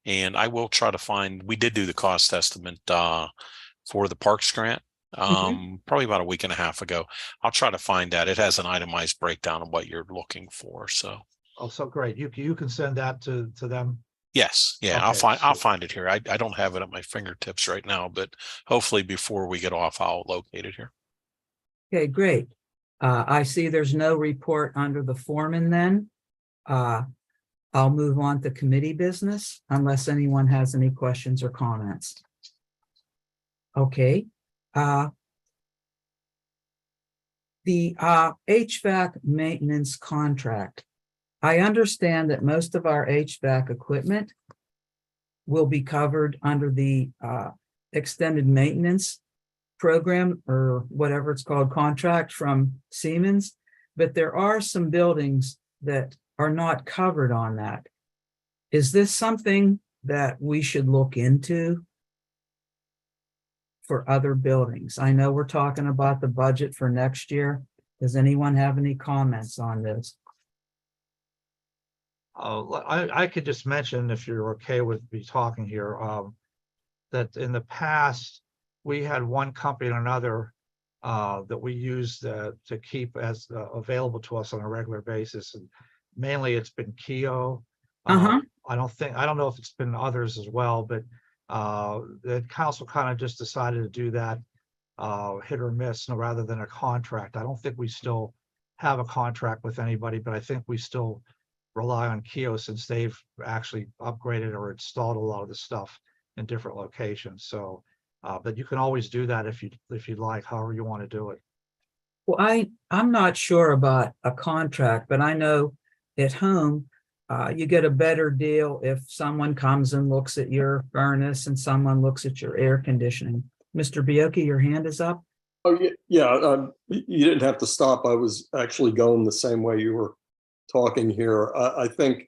Speaker 5: And I will try to find, we did do the cost estimate for the Parks grant probably about a week and a half ago. I'll try to find that. It has an itemized breakdown of what you're looking for. So.
Speaker 1: Oh, so great. You can send that to them.
Speaker 5: Yes. Yeah.
Speaker 1: Okay,
Speaker 5: I'll find it here. I don't have it at my fingertips right now, but hopefully before we get off, I'll locate it here.
Speaker 2: Okay, great. I see there's no report under the foreman then. I'll move on to committee business unless anyone has any questions or comments. Okay. The HVAC maintenance contract. I understand that most of our HVAC equipment will be covered under the extended maintenance program or whatever it's called, contract from Siemens, but there are some buildings that are not covered on that. Is this something that we should look into for other buildings? I know we're talking about the budget for next year. Does anyone have any comments on this?
Speaker 1: I could just mention, if you're okay with me talking here, that in the past, we had one company or another that we used to keep as available to us on a regular basis. And mainly it's been Keo. I don't know if it's been others as well, but the council kind of just decided to do that hit or miss rather than a contract. I don't think we still have a contract with anybody, but I think we still rely on Keo since they've actually upgraded or installed a lot of the stuff in different locations. So, but you can always do that if you'd like, however you want to do it.
Speaker 2: Well, I'm not sure about a contract, but I know at home, you get a better deal if someone comes and looks at your furnace and someone looks at your air conditioning. Mr. Bioki, your hand is up.
Speaker 4: Oh, yeah. You didn't have to stop. I was actually going the same way you were talking here. I think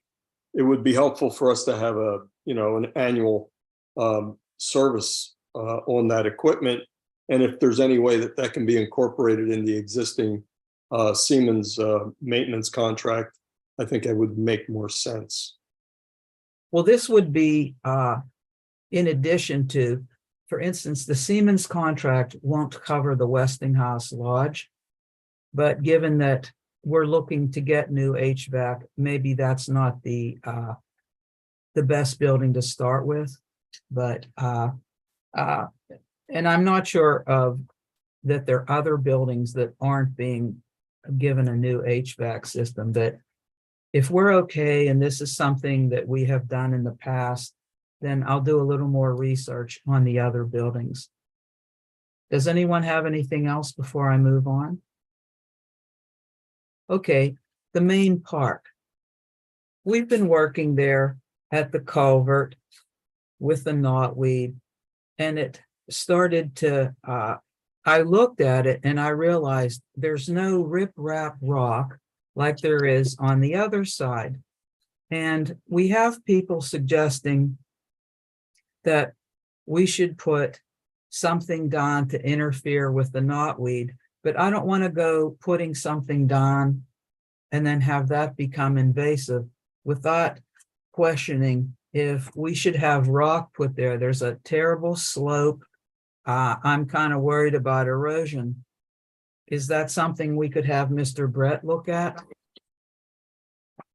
Speaker 4: it would be helpful for us to have an annual service on that equipment. And if there's any way that can be incorporated in the existing Siemens maintenance contract, I think it would make more sense.
Speaker 2: Well, this would be in addition to, for instance, the Siemens contract won't cover the Westinghouse Lodge, but given that we're looking to get new HVAC, maybe that's not the best building to start with. But and I'm not sure that there are other buildings that aren't being given a new HVAC system. But if we're okay, and this is something that we have done in the past, then I'll do a little more research on the other buildings. Does anyone have anything else before I move on? Okay, the main park. We've been working there at the culvert with the knotweed, and it started to, I looked at it and I realized there's no riprap rock like there is on the other side. And we have people suggesting that we should put something down to interfere with the knotweed, but I don't want to go putting something down and then have that become invasive without questioning if we should have rock put there. There's a terrible slope. I'm kind of worried about erosion. Is that something we could have Mr. Brett look at?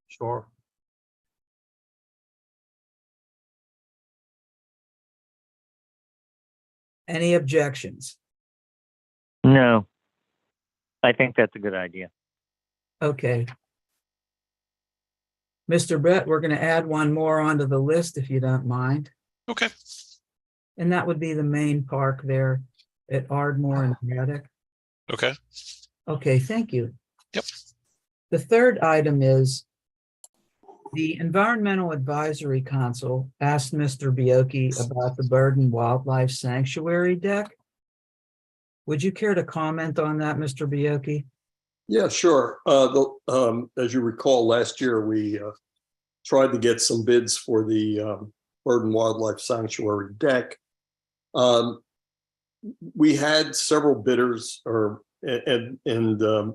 Speaker 1: Sure.
Speaker 2: Any objections?
Speaker 9: No, I think that's a good idea.
Speaker 2: Okay. Mr. Brett, we're going to add one more onto the list if you don't mind.
Speaker 5: Okay.
Speaker 2: And that would be the main park there at Ardmore and Braddock.
Speaker 5: Okay.
Speaker 2: Okay, thank you.
Speaker 5: Yep.
Speaker 2: The third item is the Environmental Advisory Council asked Mr. Bioki about the Bird and Wildlife Sanctuary deck. Would you care to comment on that, Mr. Bioki?
Speaker 4: Yeah, sure. As you recall, last year we tried to get some bids for the Bird and Wildlife Sanctuary deck. We had several bidders, and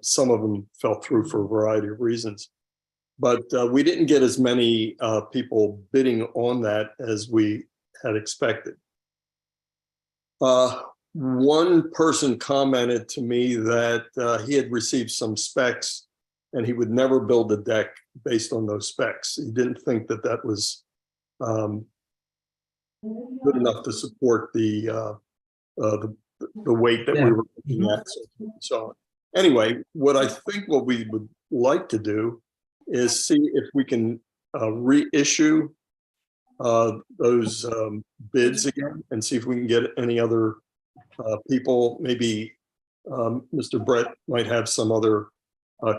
Speaker 4: some of them fell through for a variety of reasons. But we didn't get as many people bidding on that as we had expected. One person commented to me that he had received some specs and he would never build a deck based on those specs. He didn't think that that was good enough to support the weight that we were looking at. So anyway, what we would like to do is see if we can reissue those bids again and see if we can get any other people. Maybe Mr. Brett might have some other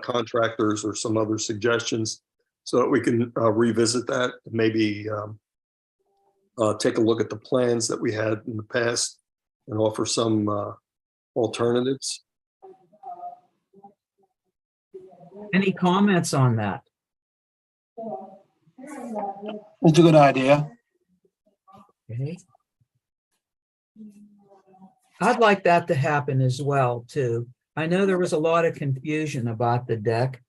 Speaker 4: contractors or some other suggestions so that we can revisit that and maybe take a look at the plans that we had in the past and offer some alternatives.
Speaker 2: Any comments on that?
Speaker 6: It's a good idea.
Speaker 2: Okay. I'd like that to happen as well, too. I know there was a lot of confusion about the deck,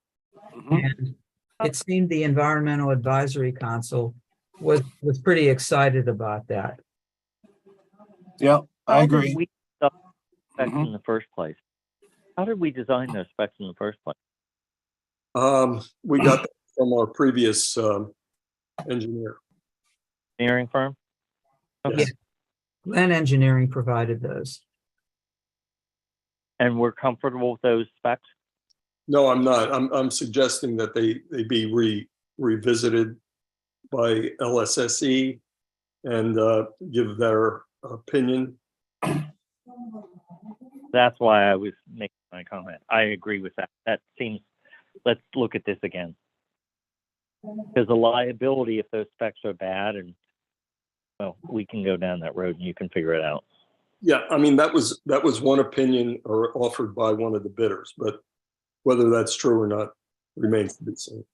Speaker 2: and it seemed the Environmental Advisory Council was pretty excited about that.
Speaker 6: Yeah, I
Speaker 9: How
Speaker 6: agree.
Speaker 9: did we design specs in the first place? How did we design those specs in the first place?
Speaker 4: We got that from our previous engineer.
Speaker 9: Engineering firm? Okay.
Speaker 4: Yes.
Speaker 2: Glenn Engineering provided those.
Speaker 9: And we're comfortable with those specs?
Speaker 4: No, I'm not. I'm suggesting that they be revisited by LSSE and give their opinion.
Speaker 9: That's why I was making my comment. I agree with that. That seems, let's look at this again. Because the liability, if those specs are bad, and well, we can go down that road and you can figure it out.
Speaker 4: Yeah, I mean, that was one opinion or offered by one of the bidders, but whether that's true or not remains to be seen.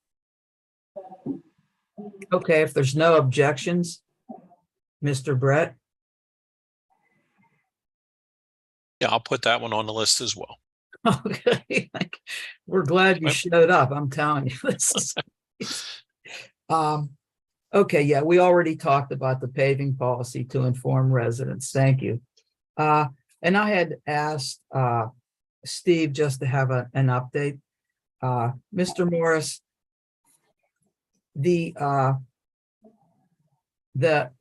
Speaker 2: Okay, if there's no objections, Mr. Brett?
Speaker 5: Yeah, I'll put that one on the list as well.
Speaker 2: Okay, we're glad you showed up. I'm telling you this. Okay, yeah, we already talked about the paving policy to inform residents. Thank you. And I had asked Steve just to have an update. Mr. Morris, the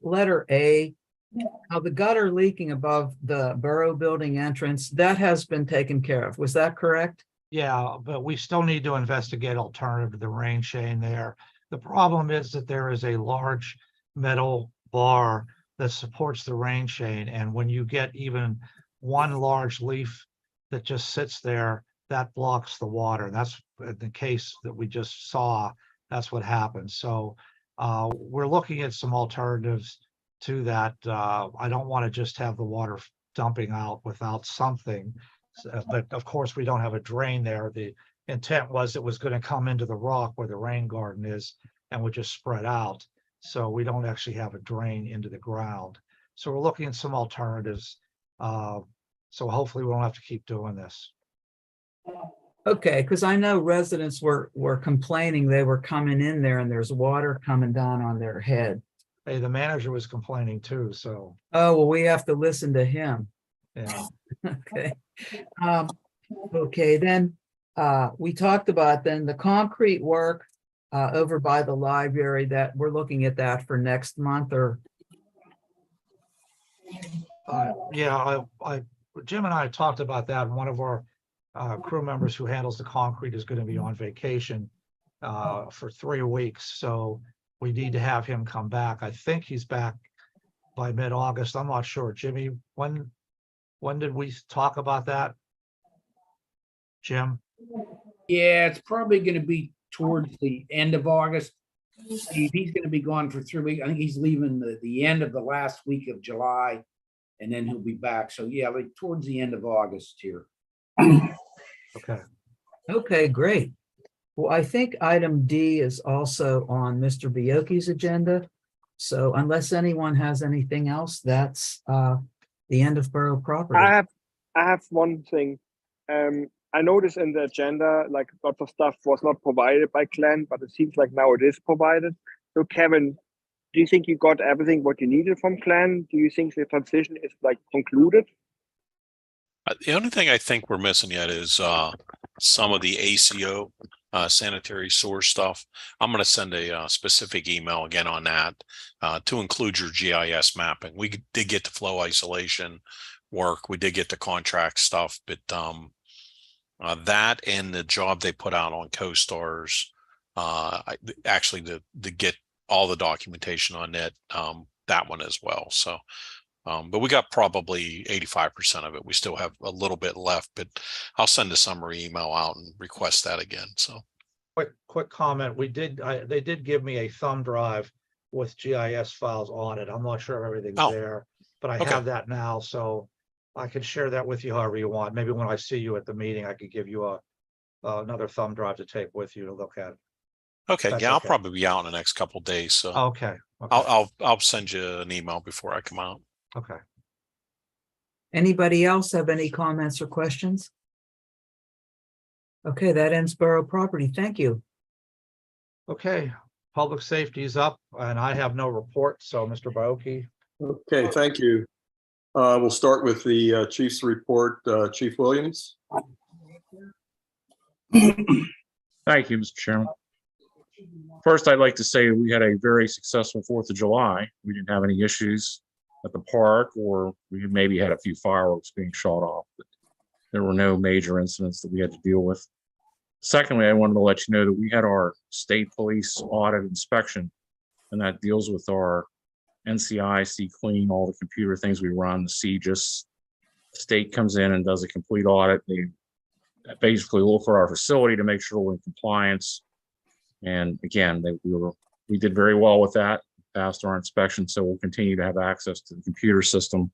Speaker 2: letter A, how the gutter leaking above the borough building entrance, that has been taken care of. Was that correct?
Speaker 1: Yeah, but we still need to investigate alternative to the rain chain there. The problem is that there is a large metal bar that supports the rain chain, and when you get even one large leaf that just sits there, that blocks the water. That's the case that we just saw. That's what happened. So we're looking at some alternatives to that. I don't want to just have the water dumping out without something. But of course, we don't have a drain there. The intent was it was going to come into the rock where the rain garden is and would just spread out. So we don't actually have a drain into the ground. So we're looking at some alternatives. So hopefully we don't have to keep doing this.
Speaker 2: Okay, because I know residents were complaining they were coming in there and there's water coming down on their head.
Speaker 1: Hey, the manager was complaining too, so,
Speaker 2: Oh, well, we have to listen to him.
Speaker 1: yeah.
Speaker 2: Okay. Okay, then, we talked about then the concrete work over by the library, that we're looking at that for next month, or
Speaker 1: Yeah, Jim and I talked about that. One of our crew members who handles the concrete is going to be on vacation for 3 weeks. So we need to have him come back. I think he's back by mid-August. I'm not sure. Jimmy, when did we talk about that? Jim?
Speaker 7: Yeah, it's probably gonna be towards the end of August. He's gonna be gone for 3 weeks. I think he's leaving the end of the last week of July, and then he'll be back. So yeah, like towards the end of August here.
Speaker 1: Okay.
Speaker 2: okay, great. Well, I think item D is also on Mr. Bioki's agenda. So unless anyone has anything else, that's the end of borough property.
Speaker 3: I have one thing. I noticed in the agenda, like lots of stuff was not provided by Glenn, but it seems like now it is provided. So Kevin, do you think you got everything what you needed from Glenn? Do you think the transition is like concluded?
Speaker 5: The only thing I think we're missing yet is some of the ACO sanitary source stuff. I'm going to send a specific email again on that to include your GIS mapping. We did get the flow isolation work. We did get the contract stuff, but that and the job they put out on CoStars, actually to get all the documentation on it, that one as well. So, but we got probably 85% of it. We still have a little bit left, but I'll send a summary email out and request that again. So
Speaker 1: Quick comment. They did give me a thumb drive with GIS files on it. I'm not sure if everything's
Speaker 5: Oh,
Speaker 1: there, but I
Speaker 5: okay.
Speaker 1: have that now, so I can share that with you however you want. Maybe when I see you at the meeting, I could give you another thumb drive to take with you to look at.
Speaker 5: Okay,
Speaker 1: That's
Speaker 5: yeah, I'll
Speaker 1: okay.
Speaker 5: probably be out in the next couple of days, so
Speaker 1: Okay. Okay.
Speaker 5: I'll send you an email before I come out.
Speaker 1: Okay.
Speaker 2: Anybody else have any comments or questions? Okay, that ends borough property. Thank you.
Speaker 1: Okay. Public safety is up, and I have no report. So, Mr. Bioki.
Speaker 4: Okay, thank you. We'll start with the chief's report. Chief Williams.
Speaker 10: Thank you, Mr. Chairman. First, I'd like to say we had a very successful 4th of July. We didn't have any issues at the park, or we maybe had a few fireworks being shot off, but there were no major incidents that we had to deal with. Secondly, I wanted to let you know that we had our state police audit inspection, and that deals with our NCI, C-Clean, all the computer things we run, the CGIS. State comes in and does a complete audit. They basically look for our facility to make sure we're in compliance. And again, we did very well with that, passed our inspection. So we'll continue to have access to the computer system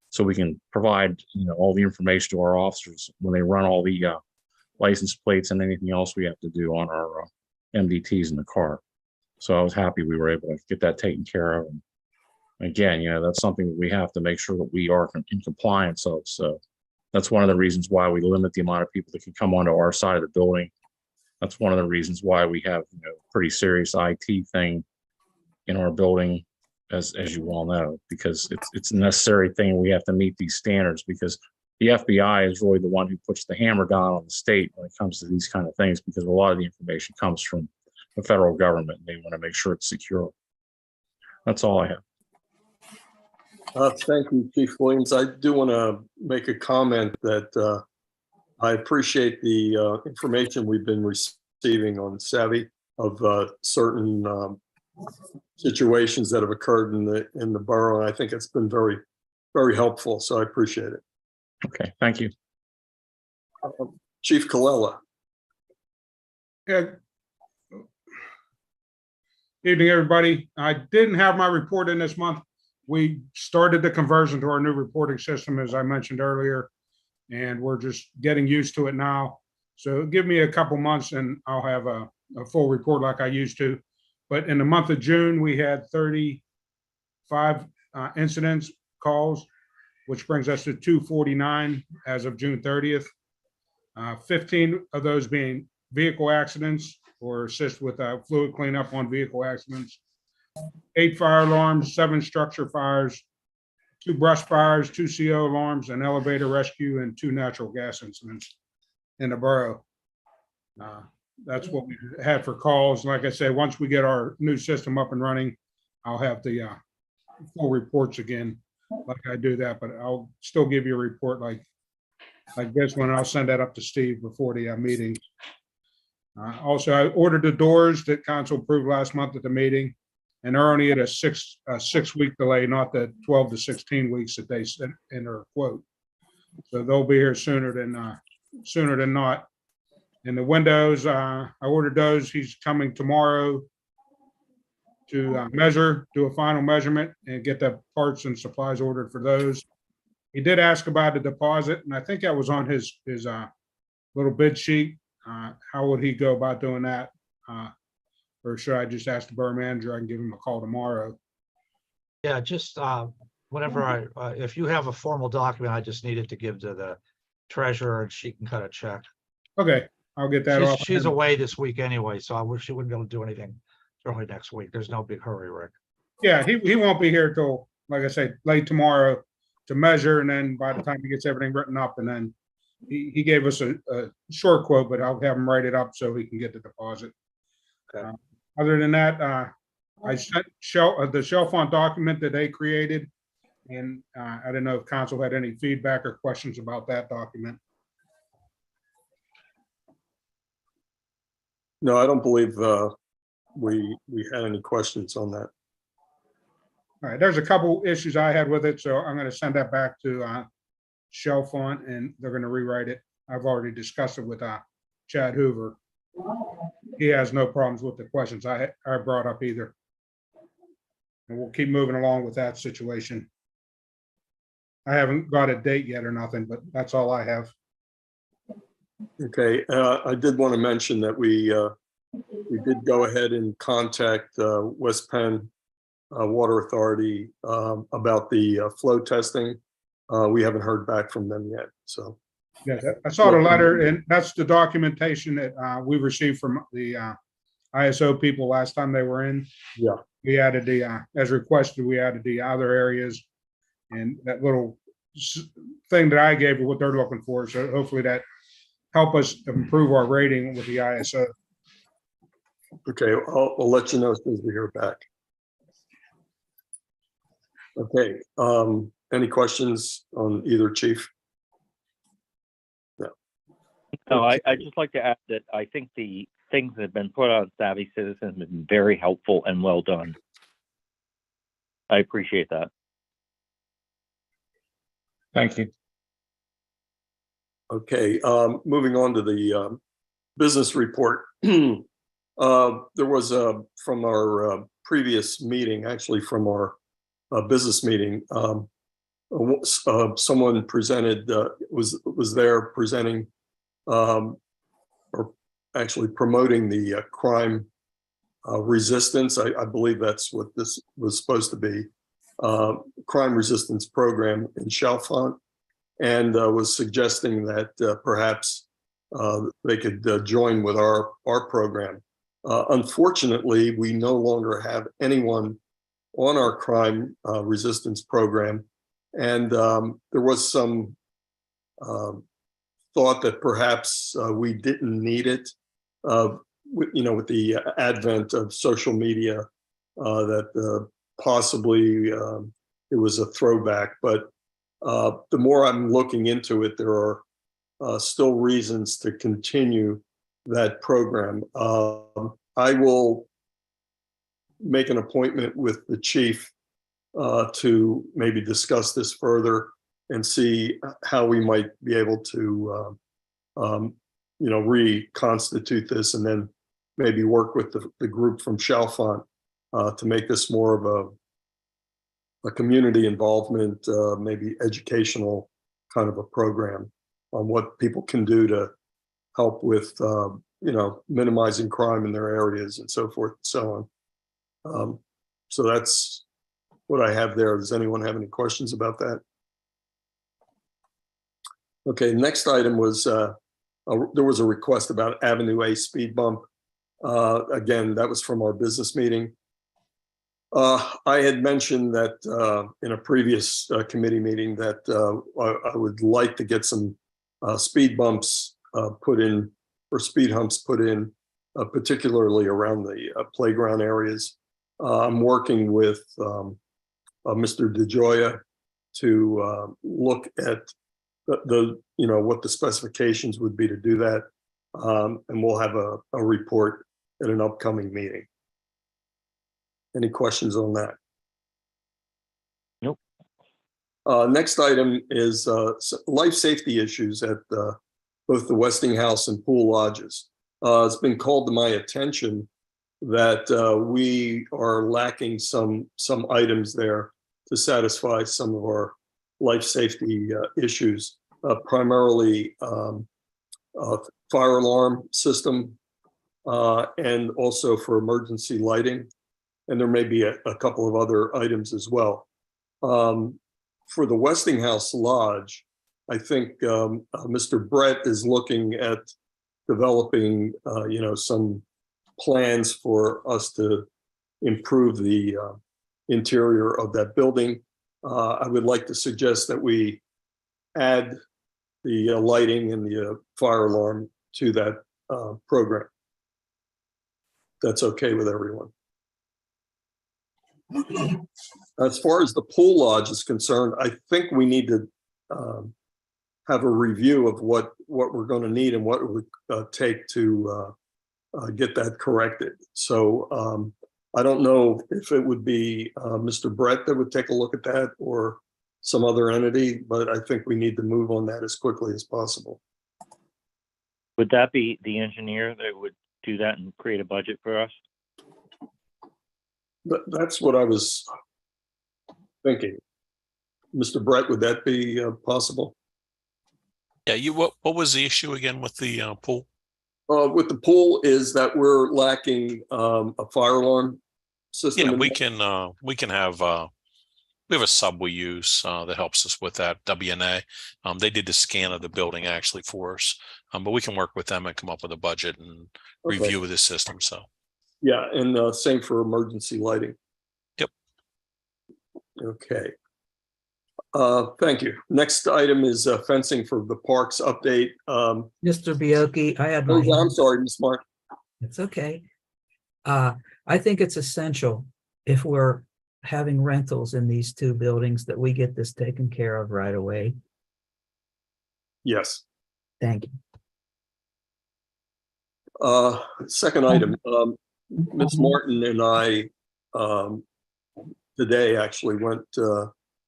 Speaker 10: so we can provide, all the information to our officers when they run all the license plates and anything else we have to do on our MDTs in the car. So I was happy we were able to get that taken care of. And again, that's something that we have to make sure that we are in compliance of. So that's one of the reasons why we limit the amount of people that can come onto our side of the building. That's one of the reasons why we have pretty serious IT thing in our building, as you well know, because it's a necessary thing. We have to meet these standards because the FBI is really the one who puts the hammer down on the state when it comes to these kind of things, because a lot of the information comes from the federal government. And they want to make sure it's secure. That's all I have.
Speaker 4: Thank you, Chief Williams. I do want to make a comment that I appreciate the information we've been receiving on Savvy of certain situations that have occurred in the borough. And I think it's been very, very helpful. So I appreciate it.
Speaker 10: Okay, thank you.
Speaker 4: Chief Colella.
Speaker 11: Yeah. Evening, everybody. I didn't have my report in this month. We started the conversion to our new reporting system, as I mentioned earlier, and we're just getting used to it now. So give me a couple months and I'll have a full report like I used to. But in the month of June, we had 35 incidents, calls, which brings us to 249 as of June 30th. 15 of those being vehicle accidents or assist with fluid cleanup on vehicle accidents. 8 fire alarms, 7 structure fires, 2 brush fires, 2 CO alarms, an elevator rescue, and 2 natural gas incidents in the borough. That's what we had for calls. Like I said, once we get our new system up and running, I'll have the full reports again, like I do that, but I'll still give you a report like this one. I'll send that up to Steve before the meeting. Also, I ordered the doors that council approved last month at the meeting, and they're only at a 6-week delay, not the 12 to 16 weeks that they sent in their quote. So they'll be here sooner than not. And the windows, I ordered those. He's coming tomorrow to do a final measurement and get the parts and supplies ordered for those. He did ask about the deposit, and I think that was on his little bid sheet. How would he go about doing that? Or should I just ask the borough manager? I can give him a call tomorrow.
Speaker 1: Yeah, just whenever if you have a formal document, I just need it to give to the treasurer and she can cut a check.
Speaker 11: Okay, I'll get that off.
Speaker 1: She's away this week anyway, so I wish she wouldn't be able to do anything early next week. There's no big hurry, Rick.
Speaker 11: Yeah, he won't be here till, like I said, late tomorrow to measure, and then by the time he gets everything written up, and then he gave us a short quote, but I'll have him write it up so he can get the deposit.
Speaker 1: Okay.
Speaker 11: Other than that, I sent the shell fund document that they created, and I didn't know if council had any feedback or questions about that document.
Speaker 4: No, I don't believe we had any questions on that.
Speaker 11: All right, there's a couple issues I had with it, so I'm going to send that back to Shell Fund, and they're going to rewrite it. I've already discussed it with Chad Hoover. He has no problems with the questions I brought up either. And we'll keep moving along with that situation. I haven't got a date yet or nothing, but that's all I have.
Speaker 4: Okay, I did want to mention that we did go ahead and contact West Penn Water Authority about the flow testing. We haven't heard back from them yet, so.
Speaker 11: Yeah, I saw the letter, and that's the documentation that we received from the ISO people last time they were in.
Speaker 4: Yeah.
Speaker 11: We added the, as requested, we added the other areas and that little thing that I gave you what they're looking for. So hopefully that help us improve our rating with the ISO.
Speaker 4: Okay, I'll let you know as soon as we hear back. Okay, any questions on either chief?
Speaker 9: No, I'd just like to add that I think the things that have been put on Savvy Citizens have been very helpful and well done. I appreciate that.
Speaker 10: Thank you.
Speaker 4: Okay, moving on to the business report. There was from our previous meeting, actually from our business meeting, someone presented, was there presenting or actually promoting the crime resistance. I believe that's what this was supposed to be, crime resistance program in Chalfont, and was suggesting that perhaps they could join with our program. Unfortunately, we no longer have anyone on our crime resistance program, and there was some thought that perhaps we didn't need it, with the advent of social media, that possibly it was a throwback. But the more I'm looking into it, there are still reasons to continue that program. I will make an appointment with the chief to maybe discuss this further and see how we might be able to, reconstitute this, and then maybe work with the group from Chalfont to make this more of a community involvement, maybe educational kind of a program on what people can do to help with, minimizing crime in their areas and so forth and so on. So that's what I have there. Does anyone have any questions about that? Okay, next item was, there was a request about Avenue A speed bump. Again, that was from our business meeting. I had mentioned that in a previous committee meeting that I would like to get some speed bumps put in, or speed humps put in, particularly around the playground areas. I'm working with Mr. DeGioia to look at what the specifications would be to do that. And we'll have a report at an upcoming meeting. Any questions on that?
Speaker 9: Nope.
Speaker 4: Next item is life safety issues at both the Westinghouse and Pool Lodges. It's been called to my attention that we are lacking some items there to satisfy some of our life safety issues, primarily fire alarm system, and also for emergency lighting. And there may be a couple of other items as well. For the Westinghouse Lodge, I think Mr. Brett is looking at developing, some plans for us to improve the interior of that building. I would like to suggest that we add the lighting and the fire alarm to that program. That's okay with everyone. As far as the Pool Lodge is concerned, I think we need to have a review of what we're going to need and what it would take to get that corrected. So I don't know if it would be Mr. Brett that would take a look at that or some other entity, but I think we need to move on that as quickly as possible.
Speaker 9: Would that be the engineer that would do that and create a budget for us?
Speaker 4: That's what I was thinking. Mr. Brett, would that be possible?
Speaker 5: Yeah, what was the issue again with the pool?
Speaker 4: With the pool is that we're lacking a fire alarm system.
Speaker 5: Yeah, we can have we have a sub we use that helps us with that, WNA. They did the scan of the building actually for us, but we can work with them and come up with a budget and review the system. So
Speaker 4: yeah, and same for emergency lighting.
Speaker 5: Yep.
Speaker 4: Okay. Thank you. Next item is fencing for the parks update.
Speaker 2: Mr. Bioki, I had my.
Speaker 4: I'm sorry, Ms. Mark.
Speaker 2: It's okay. I think it's essential if we're having rentals in these two buildings that we get this taken care of right away.
Speaker 4: Yes.
Speaker 2: Thank you.
Speaker 4: Second item, Ms. Martin and I today actually went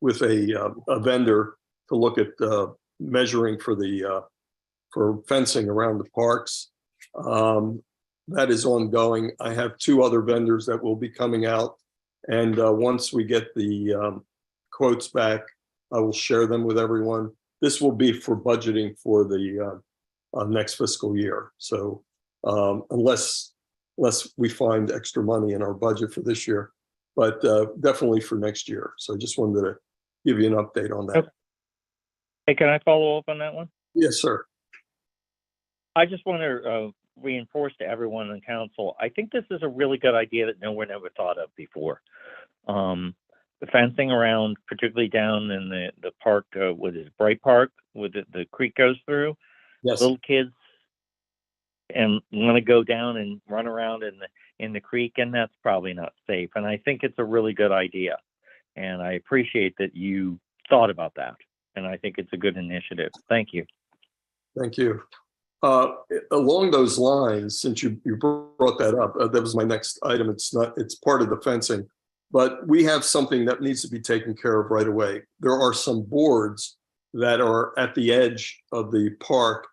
Speaker 4: with a vendor to look at measuring for fencing around the parks. That is ongoing. I have two other vendors that will be coming out, and once we get the quotes back, I will share them with everyone. This will be for budgeting for the next fiscal year. So unless we find extra money in our budget for this year, but definitely for next year. So I just wanted to give you an update on that.
Speaker 9: Okay. Hey, can I follow up on that one?
Speaker 4: Yes, sir.
Speaker 9: I just want to reinforce to everyone in council, I think this is a really good idea that no one ever thought of before. The fencing around, particularly down in the park, what is it, Bright Park, where the creek goes through.
Speaker 4: Yes.
Speaker 9: Little kids and want to go down and run around in the creek, and that's probably not safe. And I think it's a really good idea. And I appreciate that you thought about that. And I think it's a good initiative. Thank you.
Speaker 4: Thank you. Along those lines, since you brought that up, that was my next item. It's part of the fencing, but we have something that needs to be taken care of right away. There are some boards that are at the edge of the park,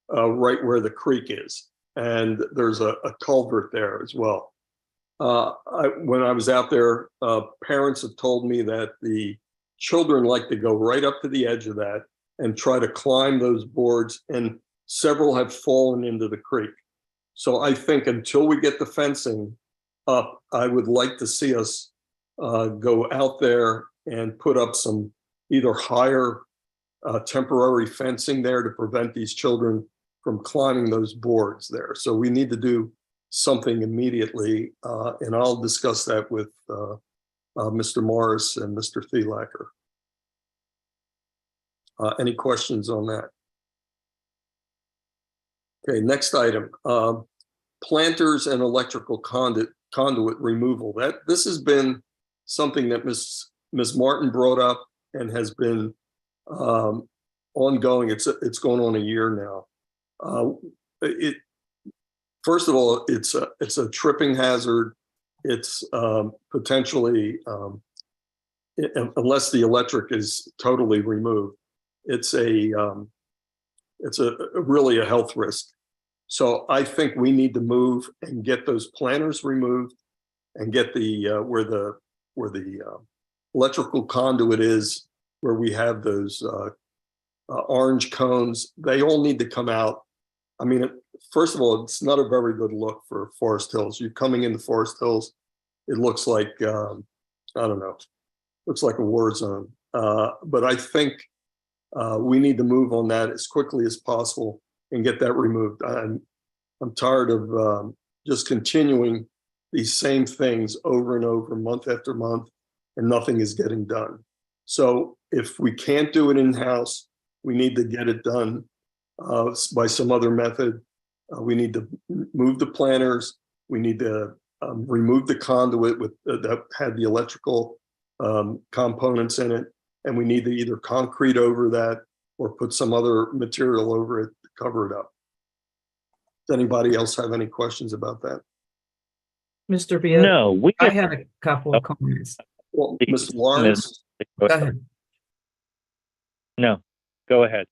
Speaker 4: right where the creek is. And there's a culvert there as well. When I was out there, parents have told me that the children like to go right up to the edge of that and try to climb those boards, and several have fallen into the creek. So I think until we get the fencing up, I would like to see us go out there and put up some either higher temporary fencing there to prevent these children from climbing those boards there. So we need to do something immediately, and I'll discuss that with Mr. Morris and Mr. Thielacker. Any questions on that? Okay, next item, planters and electrical conduit removal. This has been something that Ms. Martin brought up and has been ongoing. It's going on a year now. First of all, it's a tripping hazard. It's potentially, unless the electric is totally removed, it's really a health risk. So I think we need to move and get those planters removed and get the where the electrical conduit is, where we have those orange cones. They all need to come out. I mean, first of all, it's not a very good look for Forest Hills. You're coming into Forest Hills, it looks like, I don't know, looks like a war zone. But I think we need to move on that as quickly as possible and get that removed. I'm tired of just continuing these same things over and over, month after month, and nothing is getting done. So if we can't do it in-house, we need to get it done by some other method. We need to move the planters. We need to remove the conduit that had the electrical components in it. And we need to either concrete over that or put some other material over it to cover it up. Does anybody else have any questions about that?
Speaker 2: Mr. Beard,
Speaker 9: No,
Speaker 2: I had a couple of comments.
Speaker 4: Well, Mr. Lawrence,
Speaker 2: Go ahead.
Speaker 9: No, go ahead.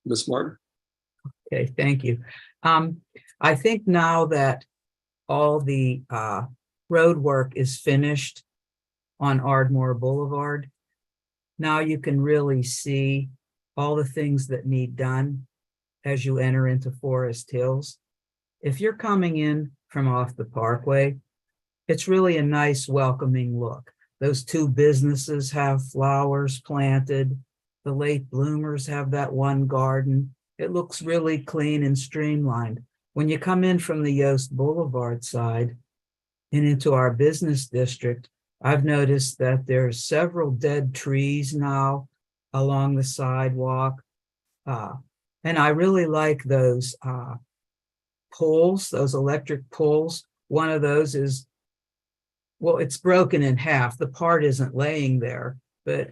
Speaker 4: Ms. Martin.
Speaker 2: Okay, thank you. I think now that all the road work is finished on Ardmore Boulevard, now you can really see all the things that need done as you enter into Forest Hills. If you're coming in from off the Parkway, it's really a nice welcoming look. Those two businesses have flowers planted. The late bloomers have that one garden. It looks really clean and streamlined. When you come in from the Yost Boulevard side and into our business district, I've noticed that there's several dead trees now along the sidewalk. And I really like those poles, those electric poles. One of those is, well, it's broken in half. The part isn't laying there, but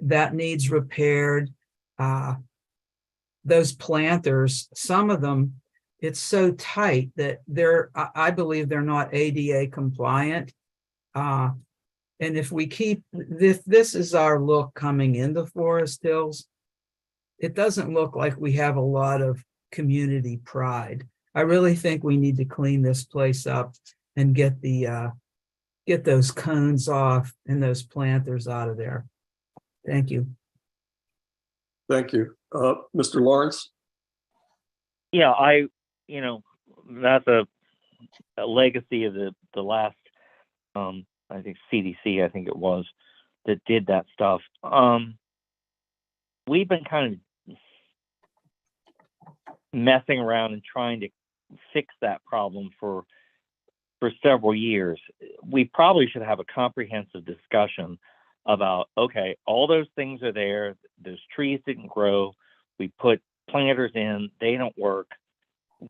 Speaker 2: that needs repaired. Those planters, some of them, it's so tight that I believe they're not ADA compliant. And if we keep, this is our look coming into Forest Hills, it doesn't look like we have a lot of community pride. I really think we need to clean this place up and get those cones off and those planters out of there. Thank you.
Speaker 4: Thank you. Mr. Lawrence?
Speaker 9: Yeah, that's a legacy of the last, I think CDC, I think it was, that did that stuff. We've been kind of messing around and trying to fix that problem for several years. We probably should have a comprehensive discussion about, okay, all those things are there. Those trees didn't grow. We put planters in, they don't work.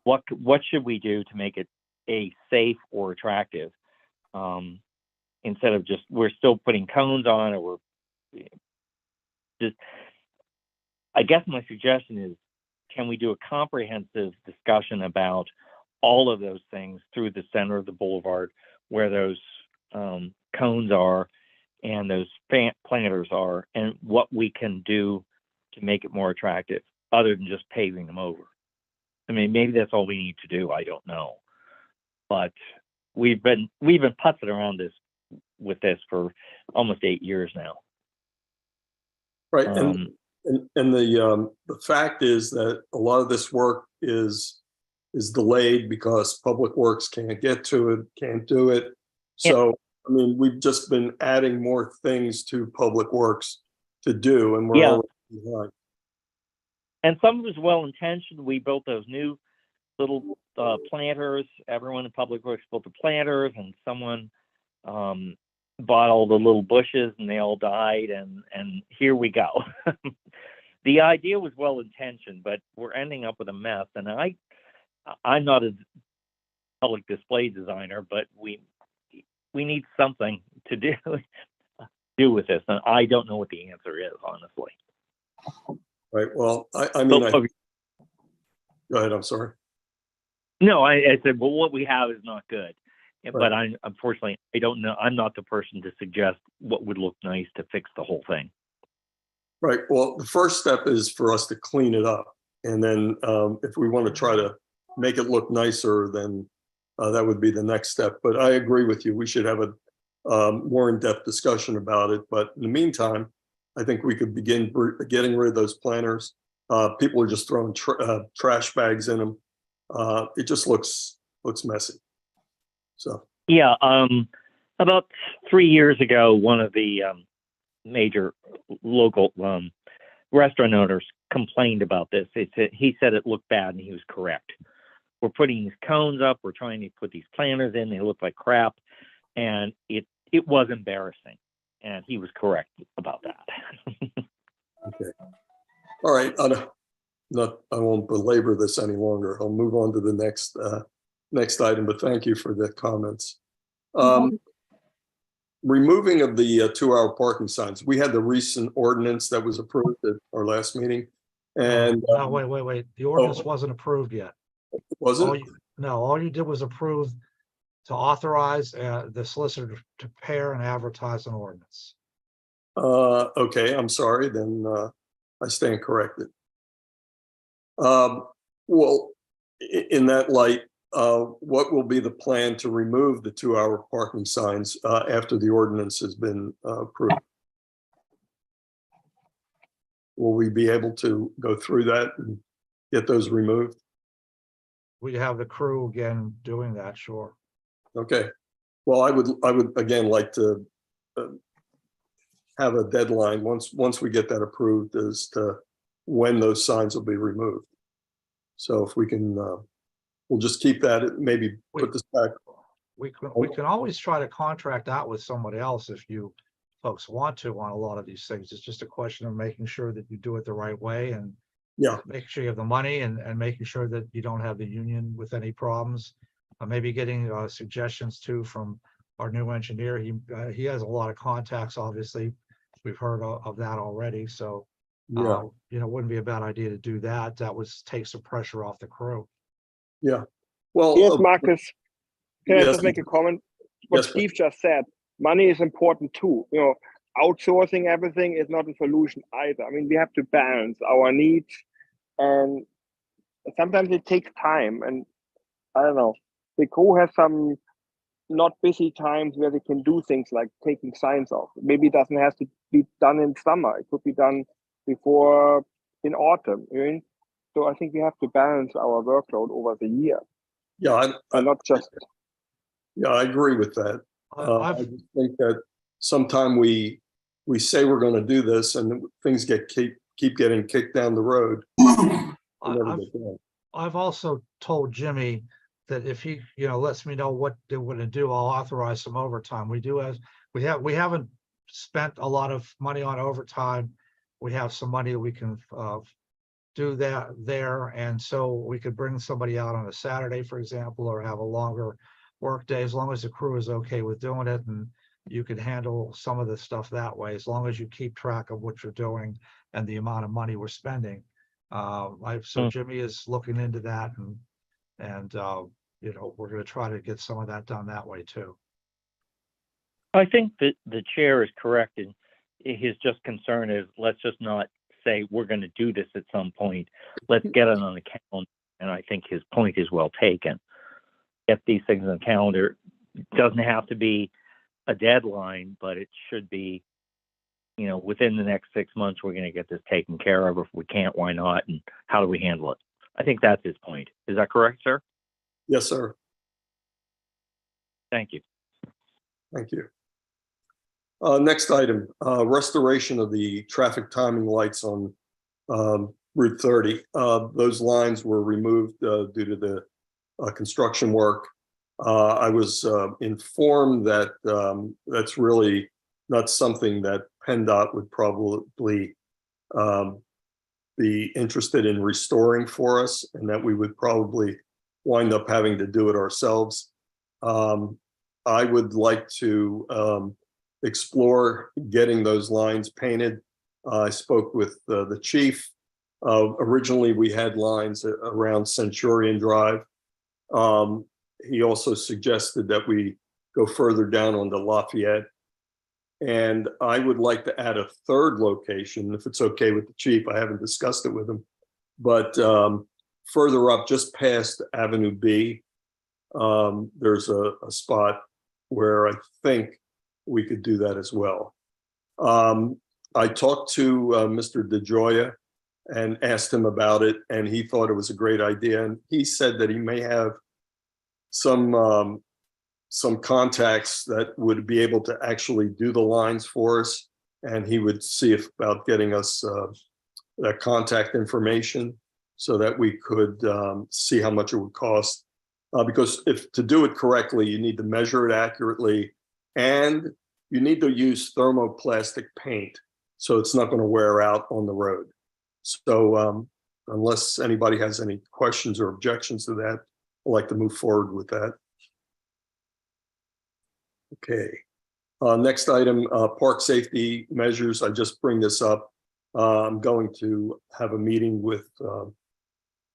Speaker 9: What should we do to make it safe or attractive? Instead of just, we're still putting cones on, or we're just, I guess my suggestion is, can we do a comprehensive discussion about all of those things through the center of the boulevard where those cones are, and those planters are, and what we can do to make it more attractive, other than just paving them over. I mean, maybe that's all we need to do. I don't know, but we've been putzing around with this for almost 8 years now.
Speaker 4: Right, and the fact is that a lot of this work is delayed because Public Works can't get to it, can't do it. So, I mean, we've just been adding more things to Public Works to do, and we're already behind.
Speaker 9: And some of it was well-intentioned. We built those new little planters. Everyone in Public Works built the planters, and someone bought all the little bushes, and they all died, and here we go. The idea was well-intentioned, but we're ending up with a mess. And I'm not a public display designer, but we need something to do with this, and I don't know what the answer is, honestly.
Speaker 4: Right, well, I mean, go ahead, I'm sorry.
Speaker 9: No, I said, well, what we have is not good. But
Speaker 4: Right.
Speaker 9: Unfortunately, I don't know. I'm not the person to suggest what would look nice to fix the whole thing.
Speaker 4: Right, well, the first step is for us to clean it up. And then if we want to try to make it look nicer, then that would be the next step. But I agree with you. We should have a more in-depth discussion about it. But in the meantime, I think we could begin getting rid of those planters. People are just throwing trash bags in them. It just looks messy. So
Speaker 9: yeah, about 3 years ago, one of the major local restaurant owners complained about this. He said it looked bad, and he was correct. We're putting these cones up. We're trying to put these planters in. They look like crap, and it was embarrassing. And he was correct about that.
Speaker 4: okay, all right. I won't belabor this any longer. I'll move on to the next item. But thank you for the comments. Removing of the 2-hour parking signs. We had the recent ordinance that was approved at our last meeting, and
Speaker 1: No, wait. The ordinance wasn't approved yet.
Speaker 4: was it?
Speaker 1: All you did was approve to authorize the solicitor to prepare and advertise an ordinance.
Speaker 4: Okay, I'm sorry, then I stand corrected. Well, in that light, what will be the plan to remove the 2-hour parking signs after the ordinance has been approved? Will we be able to go through that and get those removed?
Speaker 1: We have the crew again doing that, sure.
Speaker 4: Okay. Well, I would again like to have a deadline once we get that approved as to when those signs will be removed. So if we can, we'll just keep that, maybe put this back.
Speaker 1: We can always try to contract out with somebody else if you folks want to on a lot of these things. It's just a question of making sure that you do it the right way and make sure you have the money and making sure that you don't have the union with any problems. Maybe getting suggestions too from our new engineer. He has a lot of contacts, obviously. We've heard of that already. So, wouldn't be a bad idea to do that. That would take some pressure off the crew.
Speaker 4: Yeah. Well,
Speaker 3: yes, Marcus, can I
Speaker 4: yes.
Speaker 3: just make a comment? What
Speaker 4: Yes,
Speaker 3: Steve just said, money is important too. Outsourcing everything is not a solution either. I mean, we have to balance our needs, and sometimes it takes time. And I don't know, the crew has some not busy times where they can do things like taking signs off. Maybe it doesn't have to be done in summer. It could be done before in autumn. So I think we have to balance our workload over the year.
Speaker 4: Yeah,
Speaker 3: and not just.
Speaker 4: Yeah, I agree with that. I just think that sometime we say we're going to do this, and things keep getting kicked down the road.
Speaker 1: I've also told Jimmy that if he lets me know what they're going to do, I'll authorize some overtime. We haven't spent a lot of money on overtime. We have some money that we can do that there, and so we could bring somebody out on a Saturday, for example, or have a longer work day, as long as the crew is okay with doing it, and you can handle some of the stuff that way, as long as you keep track of what you're doing and the amount of money we're spending. So Jimmy is looking into that, and we're going to try to get some of that done that way too.
Speaker 9: I think that the chair is correct, and his just concern is let's just not say we're going to do this at some point. Let's get it on the calendar, and I think his point is well taken. Get these things on the calendar. It doesn't have to be a deadline, but it should be, you know, within the next 6 months, we're going to get this taken care of. If we can't, why not? And how do we handle it? I think that's his point. Is that correct, sir?
Speaker 4: Yes, sir.
Speaker 9: Thank you.
Speaker 4: Thank you. Next item, restoration of the traffic timing lights on Route 30. Those lines were removed due to the construction work. I was informed that that's really not something that PennDOT would probably be interested in restoring for us, and that we would probably wind up having to do it ourselves. I would like to explore getting those lines painted. I spoke with the chief. Originally, we had lines around Centurion Drive. He also suggested that we go further down onto Lafayette. And I would like to add a third location, if it's okay with the chief. I haven't discussed it with him. But further up, just past Avenue B, there's a spot where I think we could do that as well. I talked to Mr. DeGioia and asked him about it, and he thought it was a great idea. And he said that he may have some contacts that would be able to actually do the lines for us, and he would see if about getting us that contact information so that we could see how much it would cost. Because if to do it correctly, you need to measure it accurately, and you need to use thermoplastic paint so it's not going to wear out on the road. So unless anybody has any questions or objections to that, I'd like to move forward with that. Okay. Next item, park safety measures. I just bring this up. I'm going to have a meeting with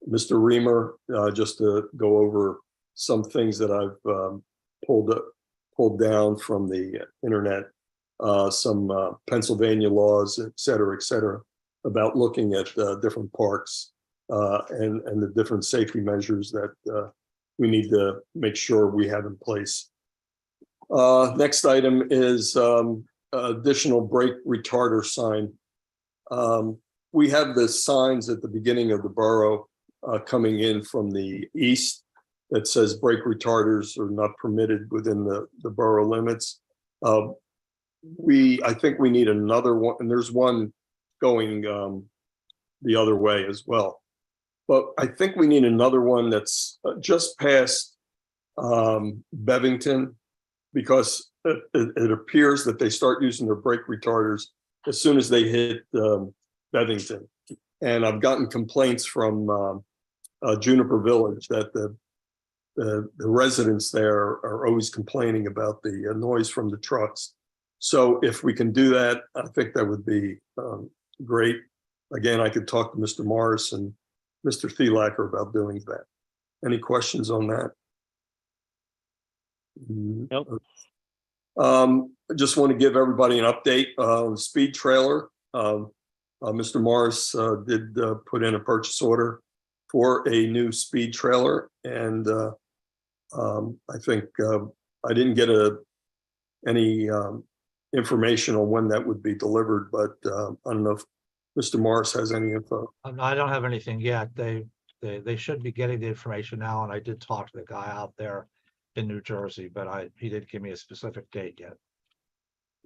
Speaker 4: Mr. Reamer just to go over some things that I've pulled down from the internet, some Pennsylvania laws, et cetera, about looking at different parks and the different safety measures that we need to make sure we have in place. Next item is additional brake retarder sign. We have the signs at the beginning of the borough coming in from the east that says brake retarders are not permitted within the borough limits. I think we need another one, and there's one going the other way as well. But I think we need another one that's just past Bevington, because it appears that they start using their brake retarders as soon as they hit Bevington. And I've gotten complaints from Juniper Village that the residents there are always complaining about the noise from the trucks. So if we can do that, I think that would be great. Again, I could talk to Mr. Morris and Mr. Thielacker about doing that. Any questions on that?
Speaker 9: Nope.
Speaker 4: I just want to give everybody an update on the speed trailer. Mr. Morris did put in a purchase order for a new speed trailer, and I think I didn't get any information on when that would be delivered, but I don't know if Mr. Morris has any info.
Speaker 1: I don't have anything yet. They should be getting the information now, and I did talk to the guy out there in New Jersey, but he didn't give me a specific date yet.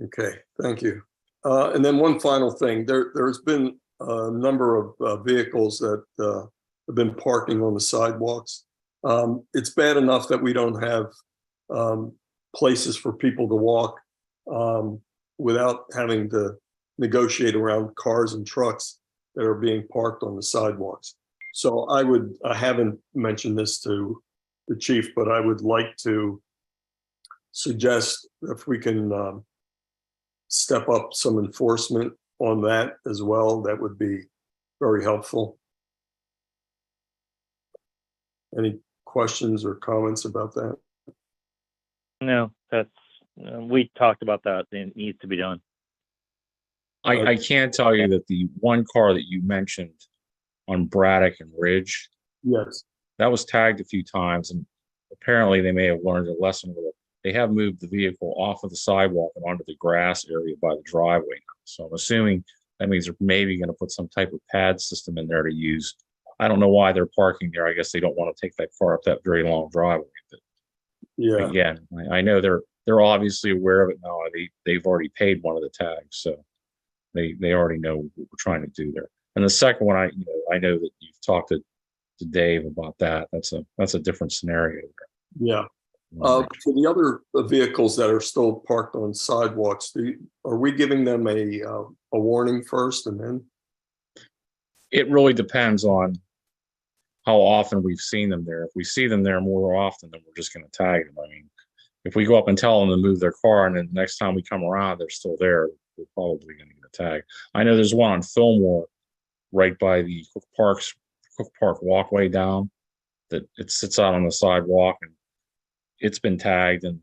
Speaker 4: Okay, thank you. And then one final thing, there's been a number of vehicles that have been parking on the sidewalks. It's bad enough that we don't have places for people to walk without having to negotiate around cars and trucks that are being parked on the sidewalks. So I haven't mentioned this to the chief, but I would like to suggest if we can step up some enforcement on that as well, that would be very helpful. Any questions or comments about that?
Speaker 9: No, that's We talked about that. It needs to be done.
Speaker 10: I can tell you that the one car that you mentioned on Braddock and Ridge,
Speaker 4: Yes.
Speaker 10: that was tagged a few times, and apparently they may have learned a lesson with it. They have moved the vehicle off of the sidewalk and onto the grass area by the driveway now. So I'm assuming that means they're maybe going to put some type of pad system in there to use. I don't know why they're parking there. I guess they don't want to take that car up that very long driveway. But
Speaker 4: Yeah.
Speaker 10: again, I know they're obviously aware of it now. They've already paid one of the tags, so they already know what we're trying to do there. And the second one, I know that you've talked to Dave about that. That's a different scenario there.
Speaker 4: Yeah. For the other vehicles that are still parked on sidewalks, are we giving them a warning first and then?
Speaker 10: It really depends on how often we've seen them there. If we see them there more often, then we're just going to tag them. I mean, if we go up and tell them to move their car, and then the next time we come around, they're still there, we're probably going to get a tag. I know there's one on Fillmore right by the Cook Park walkway down, that it sits out on the sidewalk, and it's been tagged. And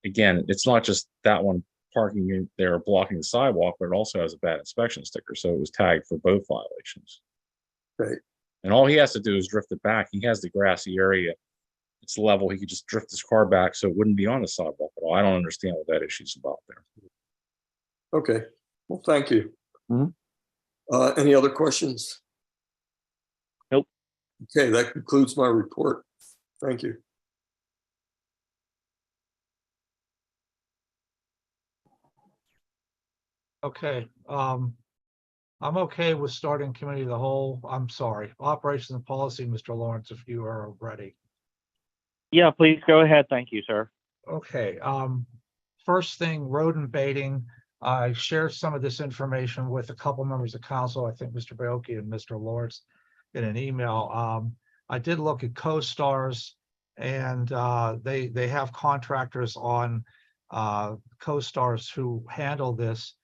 Speaker 10: again, it's not just that one parking in there blocking the sidewalk, but it also has a bad inspection sticker. So it was tagged for both violations.
Speaker 4: Right.
Speaker 10: And all he has to do is drift it back. He has the grassy area. It's level. He could just drift his car back so it wouldn't be on the sidewalk at all. I don't understand what that issue's about there.
Speaker 4: Okay. Well, thank you.
Speaker 10: Mhm.
Speaker 4: Any other questions?
Speaker 9: Nope.
Speaker 4: Okay, that concludes my report. Thank you.
Speaker 1: Okay, I'm okay with starting committee of the whole. I'm sorry, operations and policy, Mr. Lawrence, if you are ready.
Speaker 9: Yeah, please go ahead. Thank you, sir.
Speaker 1: Okay, first thing, rodent baiting. I shared some of this information with a couple members of council, I think Mr. Baoki and Mr. Lawrence, in an email. I did look at CoStars, and they have contractors on CoStars who handle this.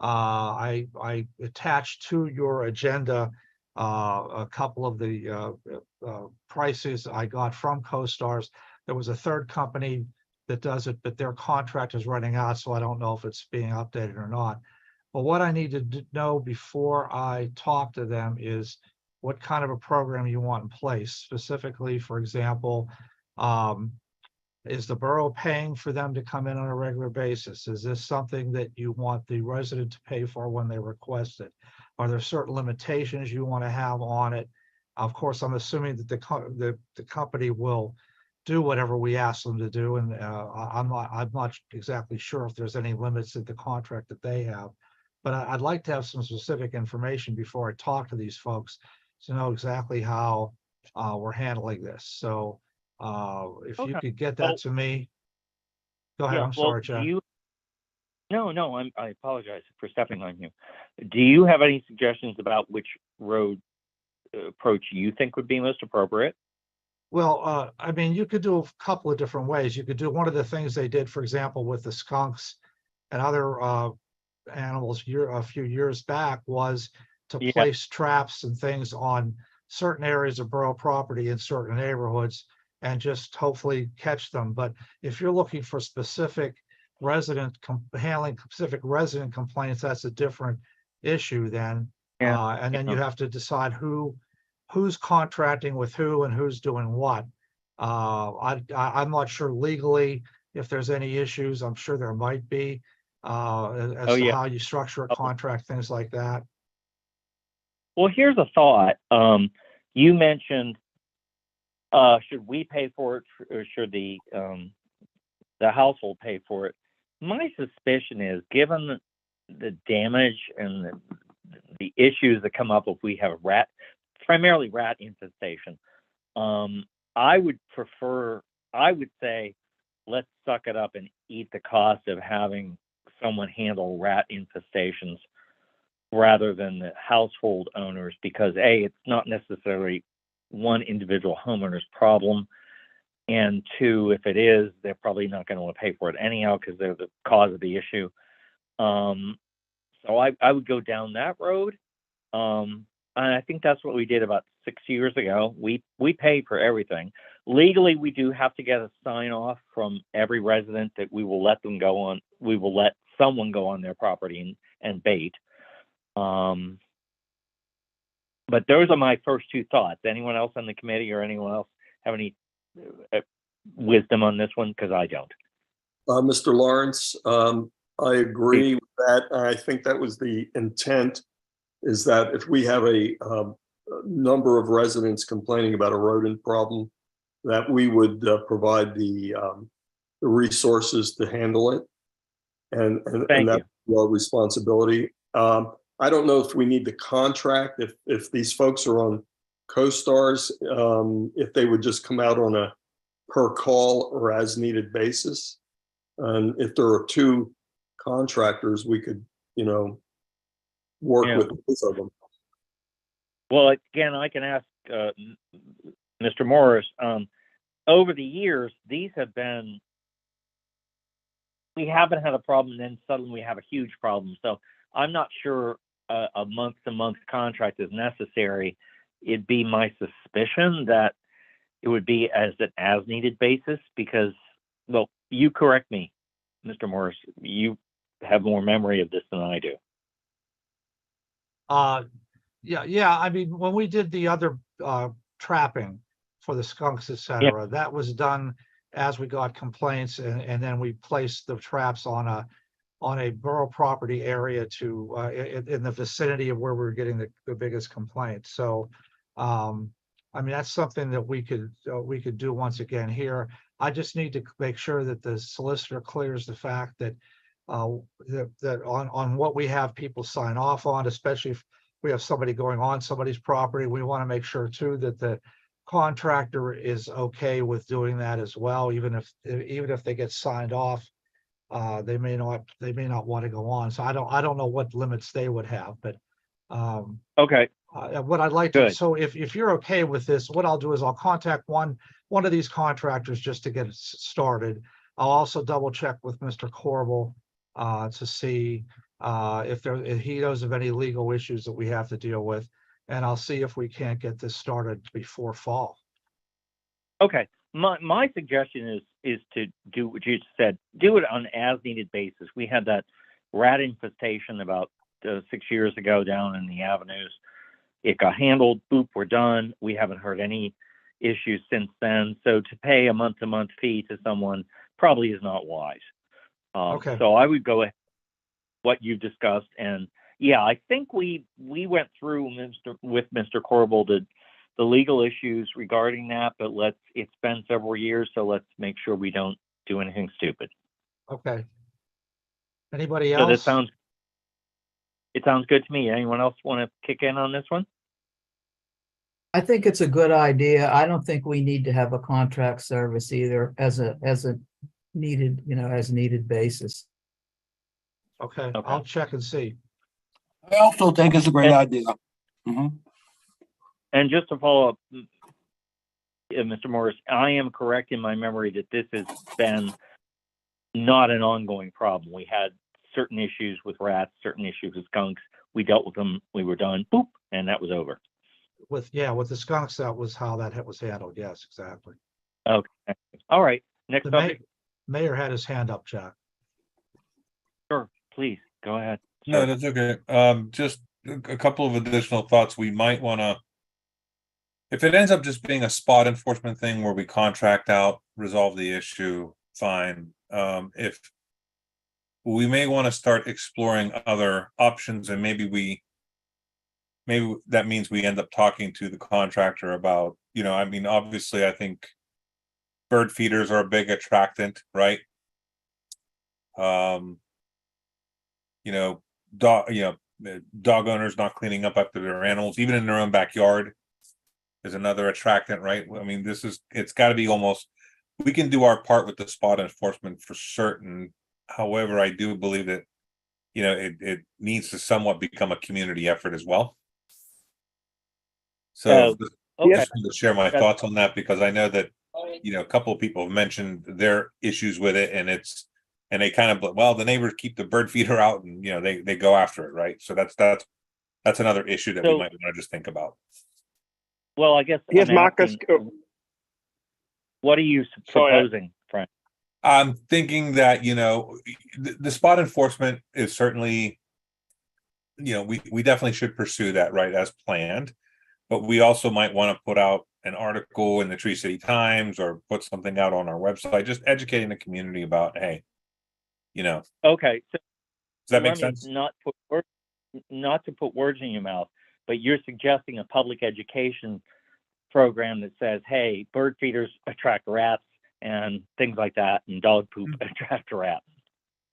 Speaker 1: I attached to your agenda a couple of the prices I got from CoStars. There was a third company that does it, but their contract is running out, so I don't know if it's being updated or not. But what I need to know before I talk to them is what kind of a program you want in place. Specifically, for example, is the borough paying for them to come in on a regular basis? Is this something that you want the resident to pay for when they request it? Are there certain limitations you want to have on it? Of course, I'm assuming that the company will do whatever we ask them to do, and I'm not exactly sure if there's any limits in the contract that they have. But I'd like to have some specific information before I talk to these folks to know exactly how we're handling this. So if you
Speaker 9: Okay.
Speaker 1: could get
Speaker 9: Well,
Speaker 1: that to me. Go ahead,
Speaker 9: Yeah,
Speaker 1: I'm
Speaker 9: well,
Speaker 1: sorry, Jack.
Speaker 9: No, I apologize for stepping on you. Do you have any suggestions about which road approach you think would be most appropriate?
Speaker 1: Well, I mean, you could do a couple of different ways. You could do one of the things they did, for example, with the skunks and other animals a few years back, was to
Speaker 9: Yeah.
Speaker 1: place traps and things on certain areas of borough property in certain neighborhoods and just hopefully catch them. But if you're looking for specific handling specific resident complaints, that's a different issue then.
Speaker 9: Yeah.
Speaker 1: And then you have to decide who's contracting with who and who's doing what. I'm not sure legally if there's any issues. I'm sure there might be as to
Speaker 9: yeah.
Speaker 1: how you structure a contract, things like that.
Speaker 9: Well, here's a thought. You mentioned, should we pay for it or should the household pay for it? My suspicion is, given the damage and the issues that come up if we have primarily rat infestation, I would say, let's suck it up and eat the cost of having someone handle rat infestations rather than the household owners, because A, it's not necessarily one individual homeowner's problem, and two, if it is, they're probably not going to want to pay for it anyhow because they're the cause of the issue. So I would go down that road. And I think that's what we did about 6 years ago. We paid for everything. legally, we do have to get a sign off from every resident that we will let them go on, we will let someone go on their property and bait. But those are my first two thoughts. Anyone else on the committee or anyone else have any wisdom on this one? Because I don't.
Speaker 4: Mr. Lawrence, I agree with that. I think that was the intent, is that if we have a number of residents complaining about a rodent problem, that we would provide the resources to handle it. And that's our responsibility. I don't know if we need the contract, if these folks are on CoStars, if they would just come out on a per call or as needed basis. And if there are two contractors, we could, work with both of them.
Speaker 9: Well, again, I can ask Mr. Morris. Over the years, these have been, we haven't had a problem, and then suddenly we have a huge problem. So I'm not sure a month-to-month contract is necessary. It'd be my suspicion that it would be as an as-needed basis because, well, you correct me, Mr. Morris, you have more memory of this than I do.
Speaker 1: Yeah. I mean, when we did the other trapping for the skunks, et cetera, that was done as we got complaints, and then we placed the traps on a borough property area to in the vicinity of where we were getting the biggest complaints. So, I mean, that's something that we could do once again here. I just need to make sure that the solicitor clears the fact that that on what we have people sign off on, especially if we have somebody going on somebody's property, we want to make sure too that the contractor is okay with doing that as well, even if they get signed off. They may not want to go on. So I don't know what limits they would have, but
Speaker 9: okay.
Speaker 1: What I'd like to, so if you're okay with this, what I'll do is I'll contact one of these contractors just to get it started. I'll also double check with Mr. Corbel to see if he knows of any legal issues that we have to deal with, and I'll see if we can't get this started before fall.
Speaker 9: Okay. My suggestion is to do what you said. Do it on an as-needed basis. We had that rat infestation about 6 years ago down in the avenues. It got handled. Boop, we're done. We haven't heard any issues since then. So to pay a month-to-month fee to someone probably is not wise.
Speaker 1: Okay.
Speaker 9: So I would go ahead with what you've discussed, and yeah, I think we went through with Mr. Corbel the legal issues regarding that, but it's been several years, so let's make sure we don't do anything stupid.
Speaker 1: Okay. Anybody
Speaker 9: So
Speaker 1: else?
Speaker 9: It sounds good to me. Anyone else want to kick in on this one?
Speaker 2: I think it's a good idea. I don't think we need to have a contract service either as a needed, as needed basis.
Speaker 1: Okay, I'll check and see.
Speaker 6: I also think it's a great idea. Mhm.
Speaker 9: And just to follow up, Mr. Morris, I am correct in my memory that this has been not an ongoing problem. We had certain issues with rats, certain issues with skunks. We dealt with them. We were done. Boop, and that was over.
Speaker 1: With the skunks, that was how that was handled. Yes, exactly.
Speaker 9: Okay. All right. Next
Speaker 1: The
Speaker 9: topic.
Speaker 1: mayor had his hand up, Jack.
Speaker 9: Sure. Please go ahead.
Speaker 8: No, that's okay. Just a couple of additional thoughts. We might want to, if it ends up just being a spot enforcement thing where we contract out, resolve the issue, fine. If we may want to start exploring other options, and maybe that means we end up talking to the contractor about, obviously I think bird feeders are a big attractant, right? Dog owners not cleaning up after their animals, even in their own backyard, is another attractant, right? I mean, it's got to be almost, we can do our part with the spot enforcement for certain. However, I do believe that, it needs to somewhat become a community effort as well. So
Speaker 9: okay.
Speaker 8: just to share my thoughts on that, because I know that, a couple of people have mentioned their issues with it, and they kind of, well, the neighbors keep the bird feeder out, and they go after it, right? So that's another issue that we might want to just think about.
Speaker 9: Well, I guess
Speaker 3: Here's Marcus.
Speaker 9: What are you proposing, Frank?
Speaker 8: I'm thinking that, the spot enforcement is certainly, we definitely should pursue that, right, as planned. But we also might want to put out an article in the Tree City Times or put something out on our website, just educating the community about, hey,
Speaker 9: Okay, so
Speaker 8: does that make
Speaker 9: let me
Speaker 8: sense?
Speaker 9: not to put words in your mouth, but you're suggesting a public education program that says, hey, bird feeders attract rats and things like that, and dog poop attract rats.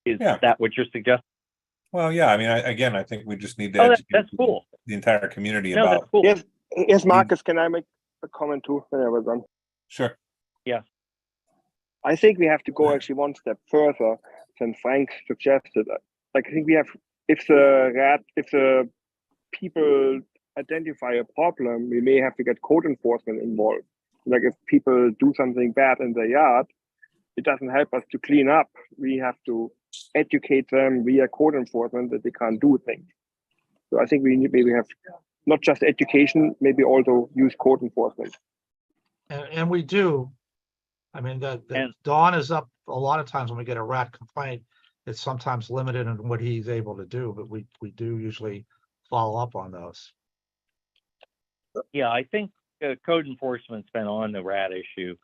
Speaker 9: Is
Speaker 8: Yeah.
Speaker 9: that what you're suggesting?
Speaker 8: Well, yeah, I mean, I think we just need to
Speaker 9: Oh,
Speaker 8: educate
Speaker 9: that's cool.
Speaker 8: the entire community
Speaker 9: No, that's
Speaker 8: about,
Speaker 9: cool.
Speaker 3: Yes, Marcus, can I make a comment too when I was done?
Speaker 8: sure.
Speaker 3: I think we have to go actually one step further than Frank suggested. Like, I think we have, if the people identify a problem, we may have to get code enforcement involved. Like, if people do something bad in their yard, it doesn't help us to clean up. We have to educate them via code enforcement that they can't do things. So I think we need maybe have not just education, maybe also use code enforcement.
Speaker 1: And we do. I mean, the
Speaker 9: And-
Speaker 1: Dawn is up a lot of times when we get a rat complaint. It's sometimes limited in what he's able to do, but we do usually follow up on those.
Speaker 9: Yeah, I think code enforcement's been on the rat issue.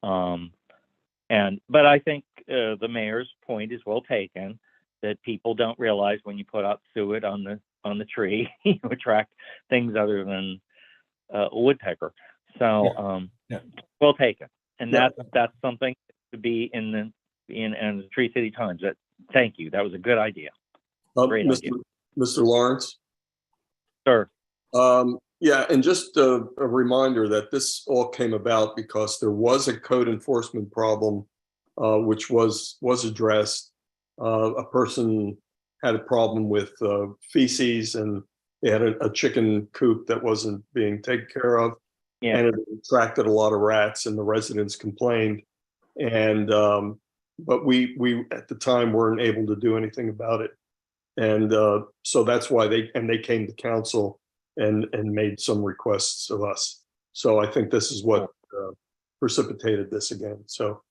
Speaker 9: But I think the mayor's point is well taken, that people don't realize when you put out suet on the tree, you attract things other than a woodpecker. So
Speaker 8: Yeah.
Speaker 9: well taken. And
Speaker 4: Yeah.
Speaker 9: that's something to be in the Tree City Times. Thank you. That was a good idea. Great idea.
Speaker 4: Mr. Lawrence.
Speaker 9: Sir.
Speaker 4: Yeah, and just a reminder that this all came about because there was a code enforcement problem, which was addressed. A person had a problem with feces, and they had a chicken coop that wasn't being taken care of.
Speaker 9: Yeah.
Speaker 4: And it attracted a lot of rats, and the residents complained. And but we at the time weren't able to do anything about it. And so that's why they came to council and made some requests of us. So I think this is what precipitated this again. So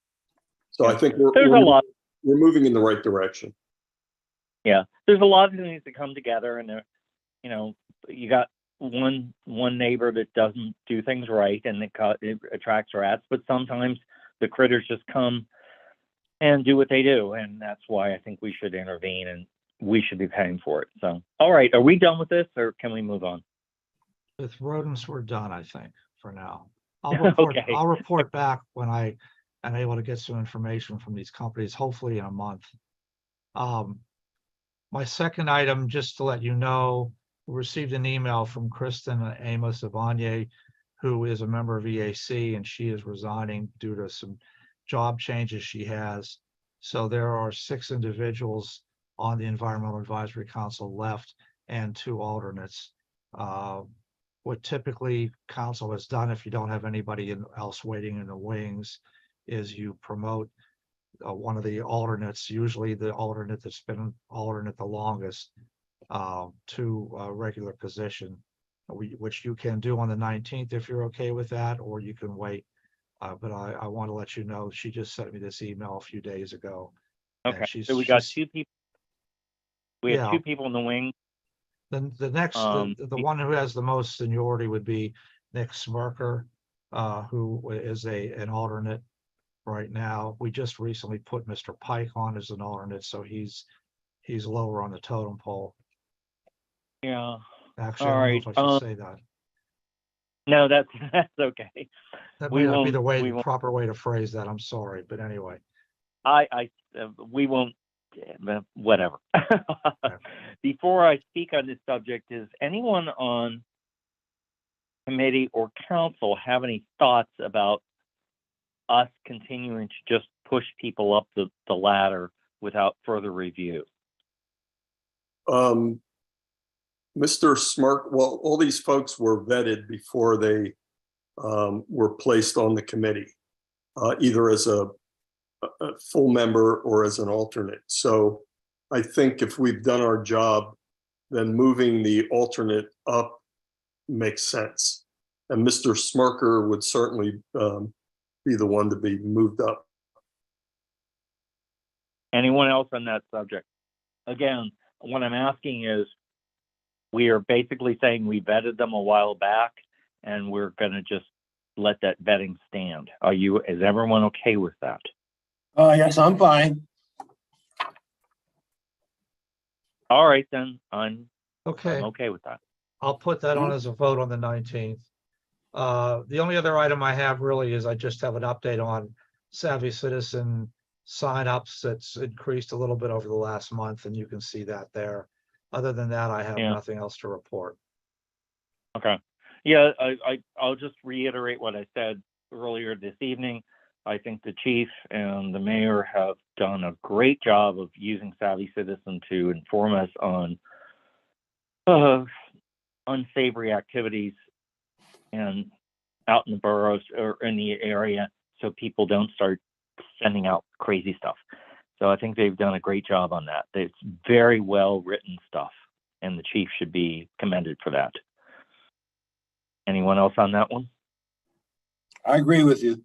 Speaker 4: I think
Speaker 9: There's a lot.
Speaker 4: we're moving in the right direction.
Speaker 9: Yeah, there's a lot of things that come together, and you got one neighbor that doesn't do things right, and it attracts rats. But sometimes the critters just come and do what they do, and that's why I think we should intervene, and we should be paying for it. So, all right, are we done with this, or can we move on?
Speaker 1: With rodents, we're done, I think, for now. I'll report back when I am able to get some information from these companies, hopefully in a month. My second item, just to let you know, we received an email from Kristen Amos Avanye, who is a member of EAC, and she is resigning due to some job changes she has. So there are 6 individuals on the Environmental Advisory Council left and 2 alternates. What typically council has done, if you don't have anybody else waiting in the wings, is you promote one of the alternates, usually the alternate that's been alternate the longest, to a regular position, which you can do on the 19th if you're okay with that, or you can wait. But I want to let you know, she just sent me this email a few days ago.
Speaker 9: Okay, so we got 2 people. We have 2 people in the wing.
Speaker 1: Then the next, the one who has the most seniority would be Nick Smirker, who is an alternate right now. We just recently put Mr. Pike on as an alternate, so he's lower on the totem pole.
Speaker 9: Yeah.
Speaker 1: Actually,
Speaker 9: All
Speaker 1: I don't
Speaker 9: right.
Speaker 1: know if I should say that.
Speaker 9: No, that's okay.
Speaker 1: That
Speaker 9: we
Speaker 1: may not be
Speaker 9: won't-
Speaker 1: the proper way to phrase that. I'm sorry, but anyway.
Speaker 9: We won't. Whatever. Before I speak on this subject, does anyone on committee or council have any thoughts about us continuing to just push people up the ladder without further review?
Speaker 4: Mr. Smirk, well, all these folks were vetted before they were placed on the committee, either as a full member or as an alternate. So I think if we've done our job, then moving the alternate up makes sense. And Mr. Smirker would certainly be the one to be moved up.
Speaker 9: Anyone else on that subject? Again, what I'm asking is, we are basically saying we vetted them a while back, and we're going to just let that vetting stand. Is everyone okay with that?
Speaker 6: Yes, I'm fine.
Speaker 9: All right, then I'm
Speaker 1: Okay,
Speaker 9: okay with that.
Speaker 1: I'll put that on as a vote on the 19th. The only other item I have really is I just have an update on Savvy Citizen signups. That's increased a little bit over the last month, and you can see that there. Other than that, I have
Speaker 9: Yeah.
Speaker 1: nothing else to report.
Speaker 9: Okay. Yeah, I'll just reiterate what I said earlier this evening. I think the chief and the mayor have done a great job of using Savvy Citizen to inform us on unsavory activities and out in the boroughs or in the area, so people don't start sending out crazy stuff. So I think they've done a great job on that. It's very well written stuff, and the chief should be commended for that. Anyone else on that one?
Speaker 6: I agree with you.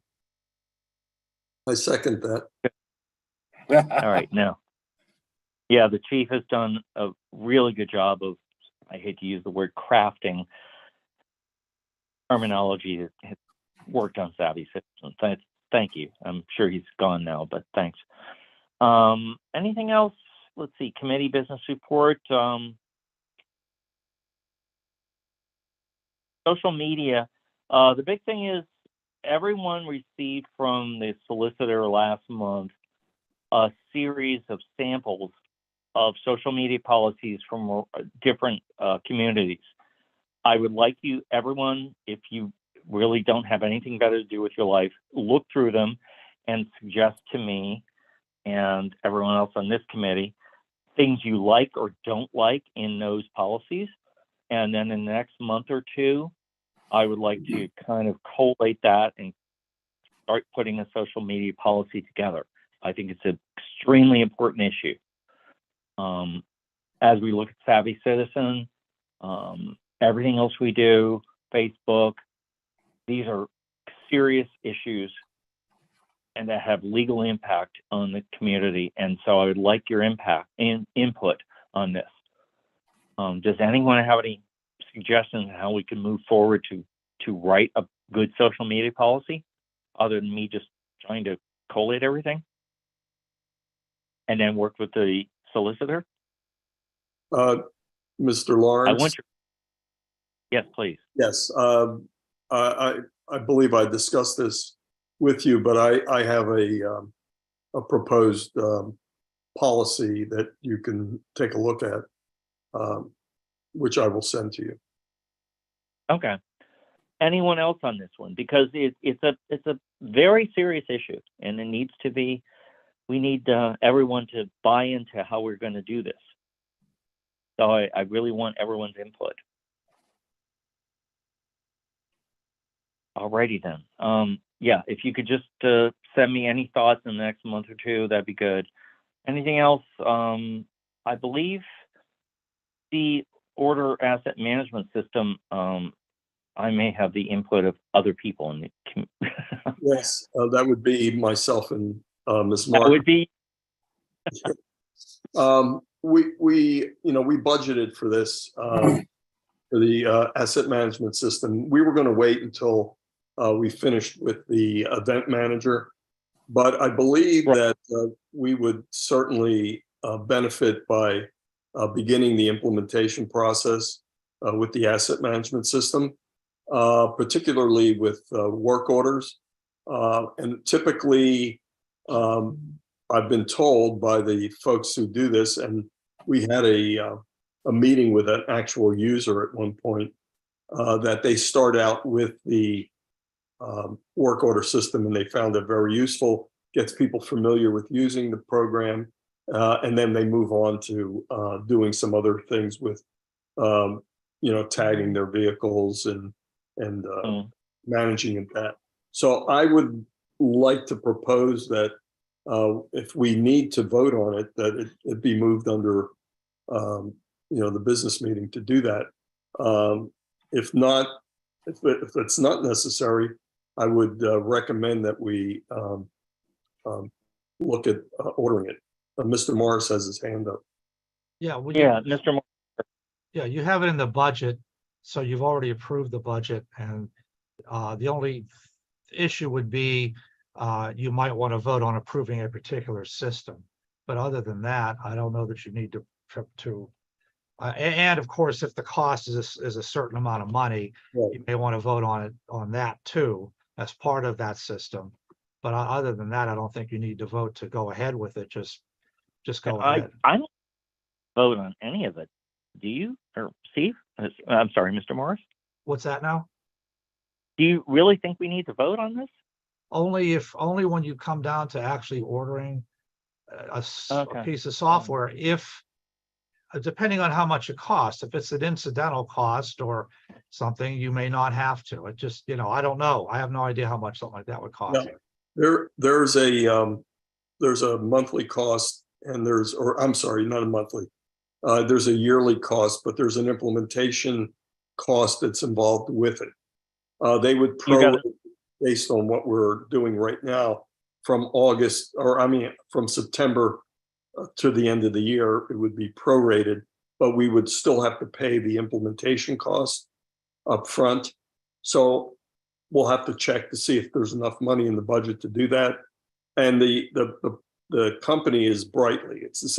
Speaker 4: I second that.
Speaker 9: All right, now. Yeah, the chief has done a really good job of, I hate to use the word crafting terminology that has worked on Savvy Citizen. Thank you. I'm sure he's gone now, but thanks. Anything else? Let's see, committee business report. Social media. The big thing is everyone received from the solicitor last month a series of samples of social media policies from different communities. I would like you, everyone, if you really don't have anything better to do with your life, look through them and suggest to me and everyone else on this committee things you like or don't like in those policies. And then in the next month or two, I would like to kind of collate that and start putting a social media policy together. I think it's an extremely important issue. As we look at Savvy Citizen, everything else we do, Facebook, these are serious issues and that have legal impact on the community. And so I would like your input on this. Does anyone have any suggestions on how we can move forward to write a good social media policy, other than me just trying to collate everything and then work with the solicitor?
Speaker 4: Mr. Lawrence?
Speaker 9: Yes, please.
Speaker 4: Yes, I believe I discussed this with you, but I have a proposed policy that you can take a look at, which I will send to you.
Speaker 9: Okay. Anyone else on this one? Because it's a very serious issue, and it needs to be. We need everyone to buy into how we're going to do this. So I really want everyone's input. Alrighty then. Yeah, if you could just send me any thoughts in the next month or two, that'd be good. Anything else? I believe the order asset management system, I may have the input of other people in the
Speaker 4: Yes, that would be myself and Ms.
Speaker 9: That
Speaker 4: Mark.
Speaker 9: would be.
Speaker 4: We budgeted for this, for the asset management system. We were going to wait until we finished with the event manager, but I believe that we would certainly benefit by beginning the implementation process with the asset management system, particularly with work orders. And typically, I've been told by the folks who do this, and we had a meeting with an actual user at one point, that they start out with the work order system, and they found it very useful, gets people familiar with using the program, and then they move on to doing some other things with, tagging their vehicles and managing that. So I would like to propose that if we need to vote on it, that it be moved under, the business meeting to do that. If not, if it's not necessary, I would recommend that we look at ordering it. Mr. Morris has his hand up.
Speaker 1: Yeah,
Speaker 9: Yeah, Mr. Moore,
Speaker 1: yeah, you have it in the budget, so you've already approved the budget, and the only issue would be you might want to vote on approving a particular system. But other than that, I don't know that you need to and of course, if the cost is a certain amount of money,
Speaker 4: Right.
Speaker 1: you may want to vote on it on that too, as part of that system. But other than that, I don't think you need to vote to go ahead with it. Just go ahead.
Speaker 9: I don't vote on any of it. Do you, or Steve? I'm sorry, Mr. Morris.
Speaker 1: What's that now?
Speaker 9: Do you really think we need to vote on this?
Speaker 1: Only when you come down to actually ordering a
Speaker 9: Okay.
Speaker 1: piece of software, if depending on how much it costs, if it's an incidental cost or something, you may not have to. It just, I don't know. I have no idea how much something like that would cost.
Speaker 4: No. There's a monthly cost, and I'm sorry, not a monthly. There's a yearly cost, but there's an implementation cost that's involved with it. They would pro based on what we're doing right now from from September to the end of the year, it would be prorated, but we would still have to pay the implementation cost up front. So we'll have to check to see if there's enough money in the budget to do that. And the company is Brightly. It's the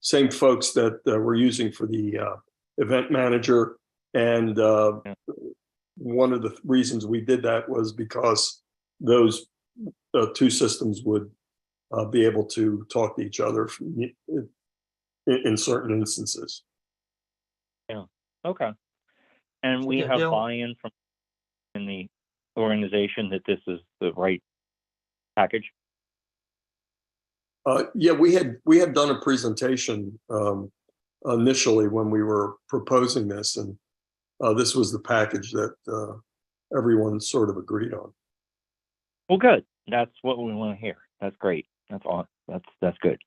Speaker 4: same folks that we're using for the event manager. And one of the reasons we did that was because those two systems would be able to talk to each other in certain instances.
Speaker 9: Yeah. Okay. And we
Speaker 1: Yeah,
Speaker 9: have
Speaker 1: Bill?
Speaker 9: buy-in from in the organization that this is the right package.
Speaker 4: Yeah, we had done a presentation initially when we were proposing this, and this was the package that everyone sort of agreed on.
Speaker 9: Well, good. That's what we want to hear. That's great. That's all. That's good.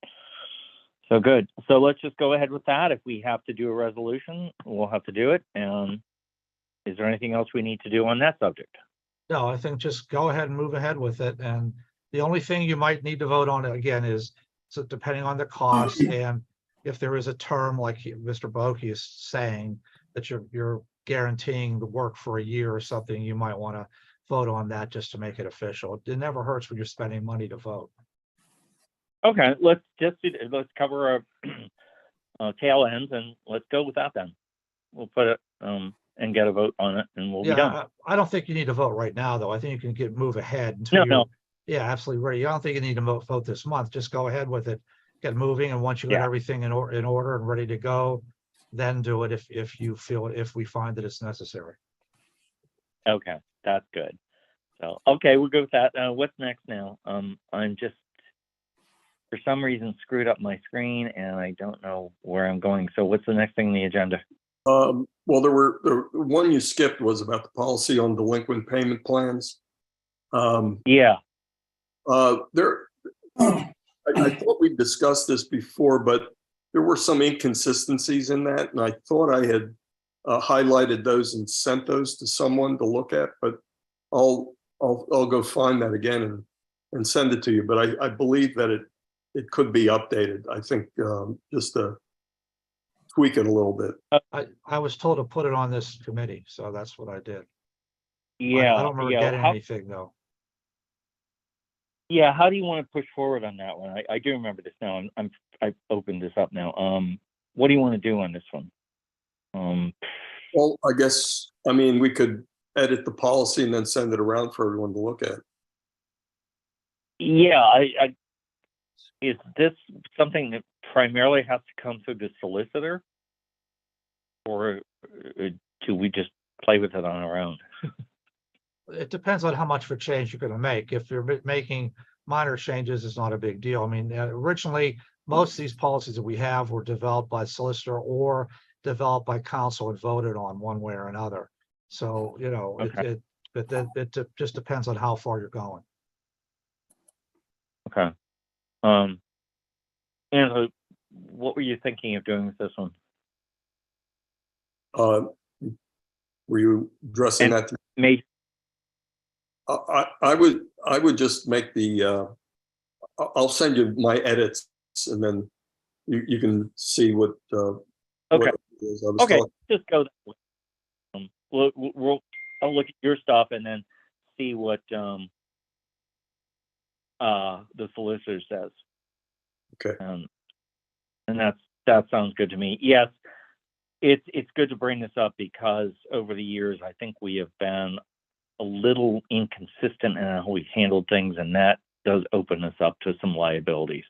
Speaker 9: So good. So let's just go ahead with that. If we have to do a resolution, we'll have to do it. And is there anything else we need to do on that subject?
Speaker 1: No, I think just go ahead and move ahead with it. And the only thing you might need to vote on again is, so depending on the cost, and if there is a term like Mr. Boki is saying that you're guaranteeing the work for a year or something, you might want to vote on that just to make it official. It never hurts when you're spending money to vote.
Speaker 9: Okay, let's let's cover our tail ends and let's go with that then. We'll put it and get a vote on it, and we'll be done.
Speaker 1: Yeah, I don't think you need to vote right now, though. I think you can move ahead until
Speaker 9: No.
Speaker 1: Yeah, absolutely right. I don't think you need to vote this month. Just go ahead with it, get moving, and once you got everything in order and ready to go, then do it if we find that it's necessary.
Speaker 9: Okay, that's good. So okay, we'll go with that. What's next now? I'm just for some reason screwed up my screen and I don't know where I'm going. So what's the next thing on the agenda?
Speaker 4: Well, the one you skipped was about the policy on delinquent payment plans.
Speaker 9: Yeah.
Speaker 4: I thought we discussed this before, but there were some inconsistencies in that, and I thought I had highlighted those and sent those to someone to look at, but I'll go find that again and send it to you. But I believe that it could be updated. I think just to tweak it a little bit.
Speaker 1: I was told to put it on this committee, so that's what I did.
Speaker 9: Yeah.
Speaker 1: I don't remember getting anything though.
Speaker 9: Yeah, how do you want to push forward on that one? I do remember this now. I've opened this up now. What do you want to do on this one?
Speaker 4: Well, we could edit the policy and then send it around for everyone to look at.
Speaker 9: Yeah, is this something that primarily has to come through the solicitor, or do we just play with it on our own?
Speaker 1: It depends on how much of a change you're going to make. If you're making minor changes, it's not a big deal. I mean, originally, most of these policies that we have were developed by solicitor or developed by council and voted on one way or another. So,
Speaker 9: Okay.
Speaker 1: it just depends on how far you're going.
Speaker 9: Okay. Angela, what were you thinking of doing with this one?
Speaker 4: Were you addressing
Speaker 9: And
Speaker 4: that?
Speaker 9: May
Speaker 4: I would just make I'll send you my edits and then you can see what.
Speaker 9: Okay.
Speaker 4: What it is I was
Speaker 9: Okay,
Speaker 4: talking-
Speaker 9: just go that way. I'll look at your stuff and then see what the solicitor says.
Speaker 4: Okay.
Speaker 9: And that sounds good to me. Yes, it's good to bring this up because over the years I think we have been a little inconsistent in how we handled things, and that does open us up to some liabilities.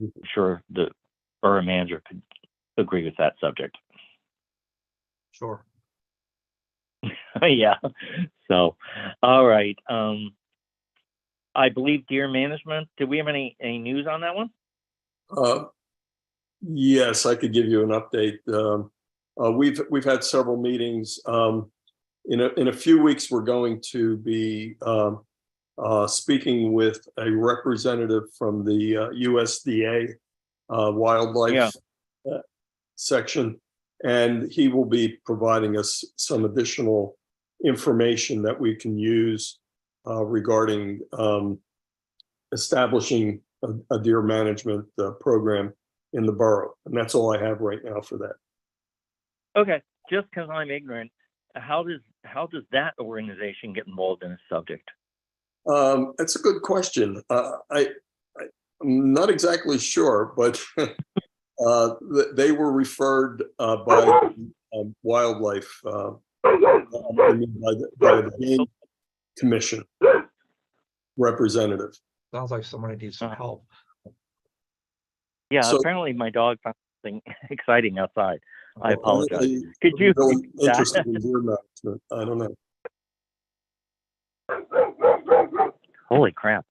Speaker 9: I'm sure the borough manager could agree with that subject.
Speaker 1: Sure.
Speaker 9: Yeah. So, all right. I believe deer management. Do we have any news on that one?
Speaker 4: Yes, I could give you an update. We've had several meetings. In a few weeks, we're going to be speaking with a representative from the USDA wildlife section, and he will be providing us some additional information that we can use regarding establishing a deer management program in the borough. And that's all I have right now for that.
Speaker 9: Okay. Just because I'm ignorant, how does that organization get involved in this subject?
Speaker 4: That's a good question. I'm not exactly sure, but they were referred by wildlife, by the game commission representative.
Speaker 1: Sounds like somebody needs some help.
Speaker 9: Yeah,
Speaker 4: So-
Speaker 9: apparently my dog found something exciting outside. I
Speaker 4: Well,
Speaker 9: apologize. Could you
Speaker 4: really
Speaker 9: repeat that?
Speaker 4: interested in deer management? I don't know.
Speaker 9: Holy crap.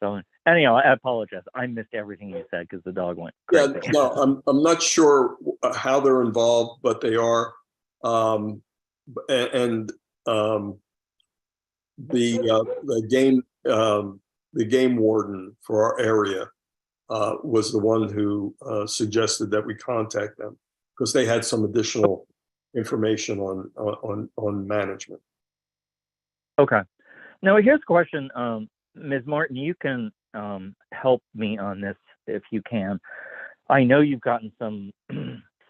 Speaker 9: So anyhow, I apologize. I missed everything you said because the dog went
Speaker 4: Yeah,
Speaker 9: crazy.
Speaker 4: no, I'm not sure how they're involved, but they are. The game warden for our area was the one who suggested that we contact them because they had some additional information on management.
Speaker 9: Okay. Now here's a question. Ms. Martin, you can help me on this if you can. I know you've gotten some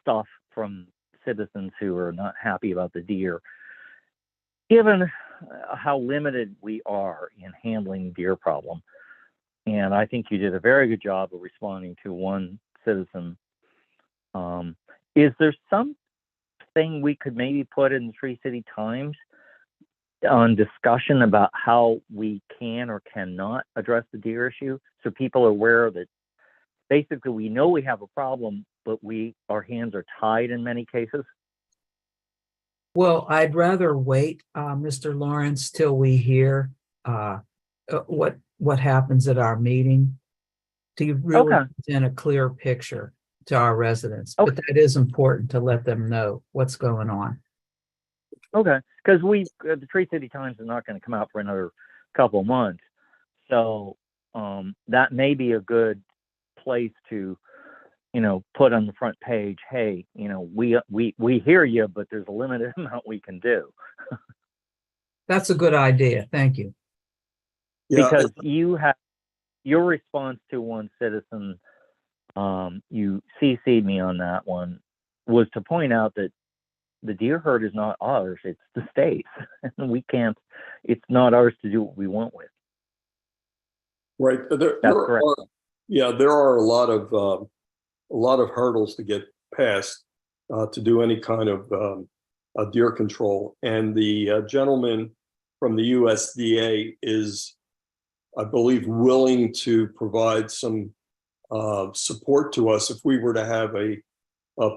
Speaker 9: stuff from citizens who are not happy about the deer. Given how limited we are in handling the deer problem, and I think you did a very good job of responding to one citizen, is there something we could maybe put in the Tree City Times on discussion about how we can or cannot address the deer issue, so people are aware that basically we know we have a problem, but our hands are tied in many cases?
Speaker 2: Well, I'd rather wait, Mr. Lawrence, till we hear what happens at our meeting to really present a clear picture to our residents. But that is important to let them know what's going on.
Speaker 9: Okay, because the Tree City Times is not going to come out for another couple of months, so that may be a good place to, put on the front page, hey, we hear you, but there's a limited amount we can do.
Speaker 2: That's a good idea. Thank you.
Speaker 4: Yeah,
Speaker 9: Because you have your response to one citizen, you CC'd me on that one, was to point out that the deer herd is not ours, it's the state's. And it's not ours to do what we want with.
Speaker 4: right. There
Speaker 9: correct.
Speaker 4: There are a lot of hurdles to get past to do any kind of deer control. And the gentleman from the USDA is, I believe, willing to provide some support to us if we were to have a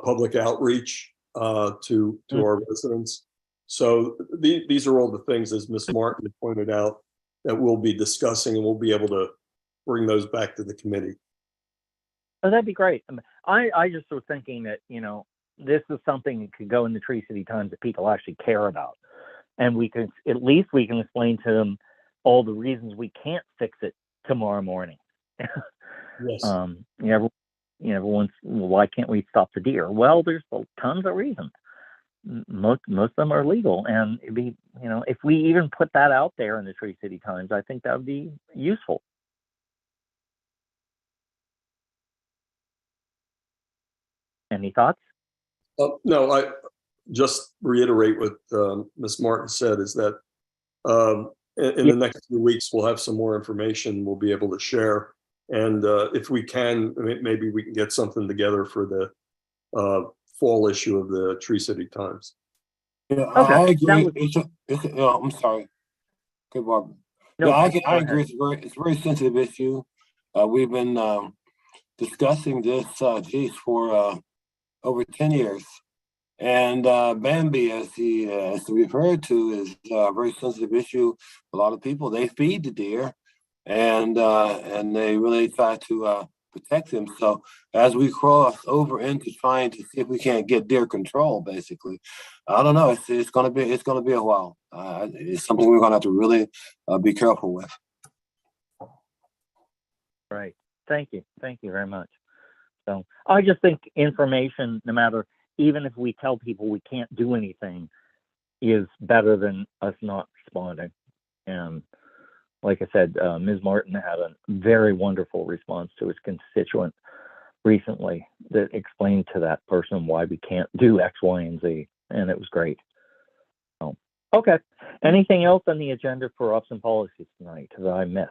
Speaker 4: public outreach to our residents. So these are all the things, as Ms. Martin pointed out, that we'll be discussing, and we'll be able to bring those back to the committee.
Speaker 9: Oh, that'd be great. I just was thinking that, this is something that could go in the Tree City Times that people actually care about. And at least we can explain to them all the reasons we can't fix it tomorrow morning.
Speaker 4: Yes.
Speaker 9: Everyone's, why can't we stop the deer? Well, there's tons of reasons. Most of them are legal, and it'd be, if we even put that out there in the Tree City Times, I think that would be useful. Any thoughts?
Speaker 4: No, I just reiterate what Ms. Martin said is that in the next few weeks, we'll have some more information we'll be able to share. And if we can, maybe we can get something together for the fall issue of the Tree City Times.
Speaker 6: Yeah,
Speaker 9: Okay,
Speaker 6: I
Speaker 9: that
Speaker 6: agree.
Speaker 9: would-
Speaker 6: I'm sorry. Okay, Barbara.
Speaker 9: No,
Speaker 6: Yeah, I
Speaker 9: go
Speaker 6: agree.
Speaker 9: ahead.
Speaker 6: It's a very sensitive issue. We've been discussing this, for over 10 years. And Bambi, as he is referred to, is a very sensitive issue. A lot of people, they feed the deer, and they really try to protect them. So as we cross over into trying to see if we can't get deer control, basically, I don't know. It's gonna be a while. It's something we're gonna have to really be careful with.
Speaker 9: Right. Thank you very much. So I just think information, no matter, even if we tell people we can't do anything, is better than us not responding. And like I said, Ms. Martin had a very wonderful response to his constituent recently that explained to that person why we can't do X, Y, and Z. And it was great. So, okay. Anything else on the agenda for ops and policies tonight that I missed?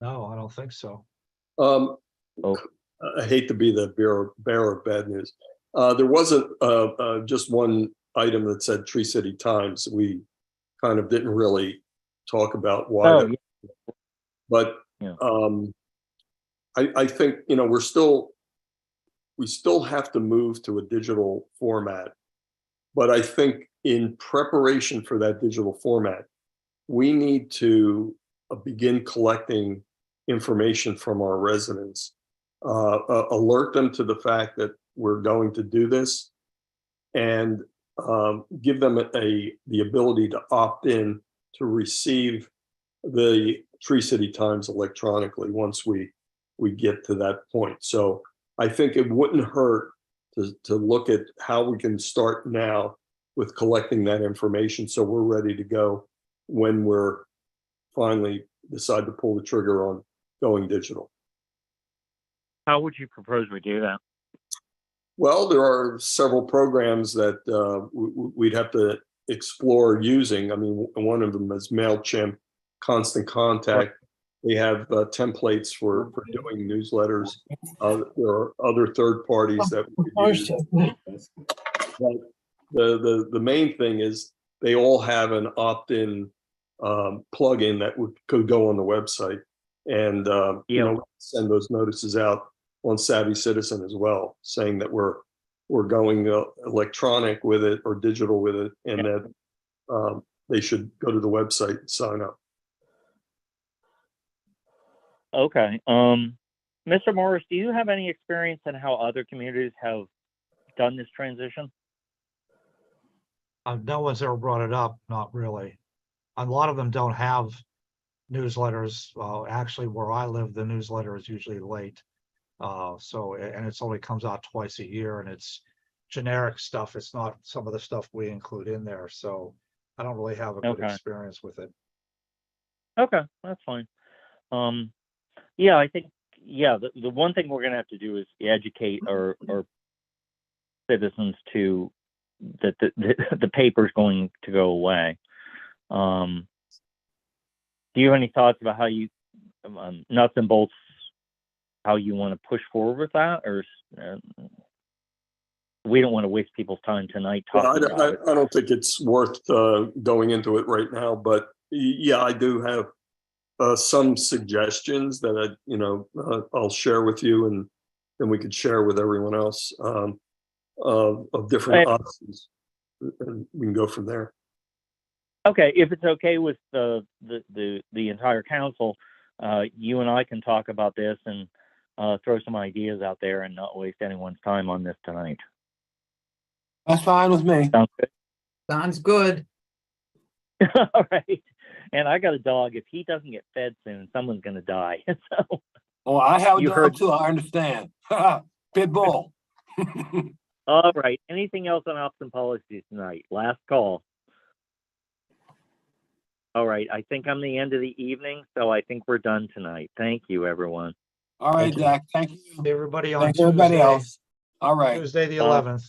Speaker 1: No, I don't think so.
Speaker 9: Oh.
Speaker 4: I hate to be the bearer of bad news. There wasn't just one item that said Tree City Times. We kind of didn't really talk about why.
Speaker 9: Oh,
Speaker 4: that, but
Speaker 9: yeah.
Speaker 4: I think, we still have to move to a digital format. But I think in preparation for that digital format, we need to begin collecting information from our residents, alert them to the fact that we're going to do this, and give them the ability to opt in to receive the Tree City Times electronically once we get to that point. So I think it wouldn't hurt to look at how we can start now with collecting that information so we're ready to go when we're finally decide to pull the trigger on going digital.
Speaker 9: How would you propose we do that?
Speaker 4: Well, there are several programs that we'd have to explore using. I mean, one of them is MailChimp, Constant Contact. They have templates for doing newsletters. There are other third parties that we could use. But the main thing is they all have an opt-in plugin that could go on the website, and send those notices out on Savvy Citizen as well, saying that we're going electronic with it or digital with it, and that they should go to the website and sign up.
Speaker 9: Okay. Mr. Morris, do you have any experience in how other communities have done this transition?
Speaker 1: No one's ever brought it up, not really. A lot of them don't have newsletters. Actually, where I live, the newsletter is usually late. And it's only comes out twice a year, and it's generic stuff. It's not some of the stuff we include in there. So I don't really have a good experience with it.
Speaker 9: Okay, that's fine. Yeah, I think, the one thing we're going to have to do is educate our citizens to that the paper's going to go away. Do you have any thoughts about how you, nuts and bolts, how you want to push forward with that? Or we don't want to waste people's time tonight talking about it.
Speaker 4: I don't think it's worth going into it right now, but yeah, I do have some suggestions that I'll share with you, and then we could share with everyone else of different options, and we can go from there.
Speaker 9: Okay, if it's okay with the entire council, you and I can talk about this and throw some ideas out there and not waste anyone's time on this tonight.
Speaker 6: That's fine with me.
Speaker 9: Sounds good.
Speaker 2: Sounds good.
Speaker 9: All right. And I got a dog. If he doesn't get fed soon, someone's going to die. So.
Speaker 6: Oh, I have a dog too. I understand. Pit bull.
Speaker 9: All right. Anything else on ops and policies tonight? Last call. All right. I think I'm the end of the evening, so I think we're done tonight. Thank you, everyone.
Speaker 6: All right,
Speaker 4: Thank you.
Speaker 6: Zach, thank you.
Speaker 1: Everybody on
Speaker 6: Thanks everybody
Speaker 1: Tuesday,
Speaker 6: else. All right.
Speaker 1: Tuesday, the
Speaker 9: Uh,
Speaker 1: 11th.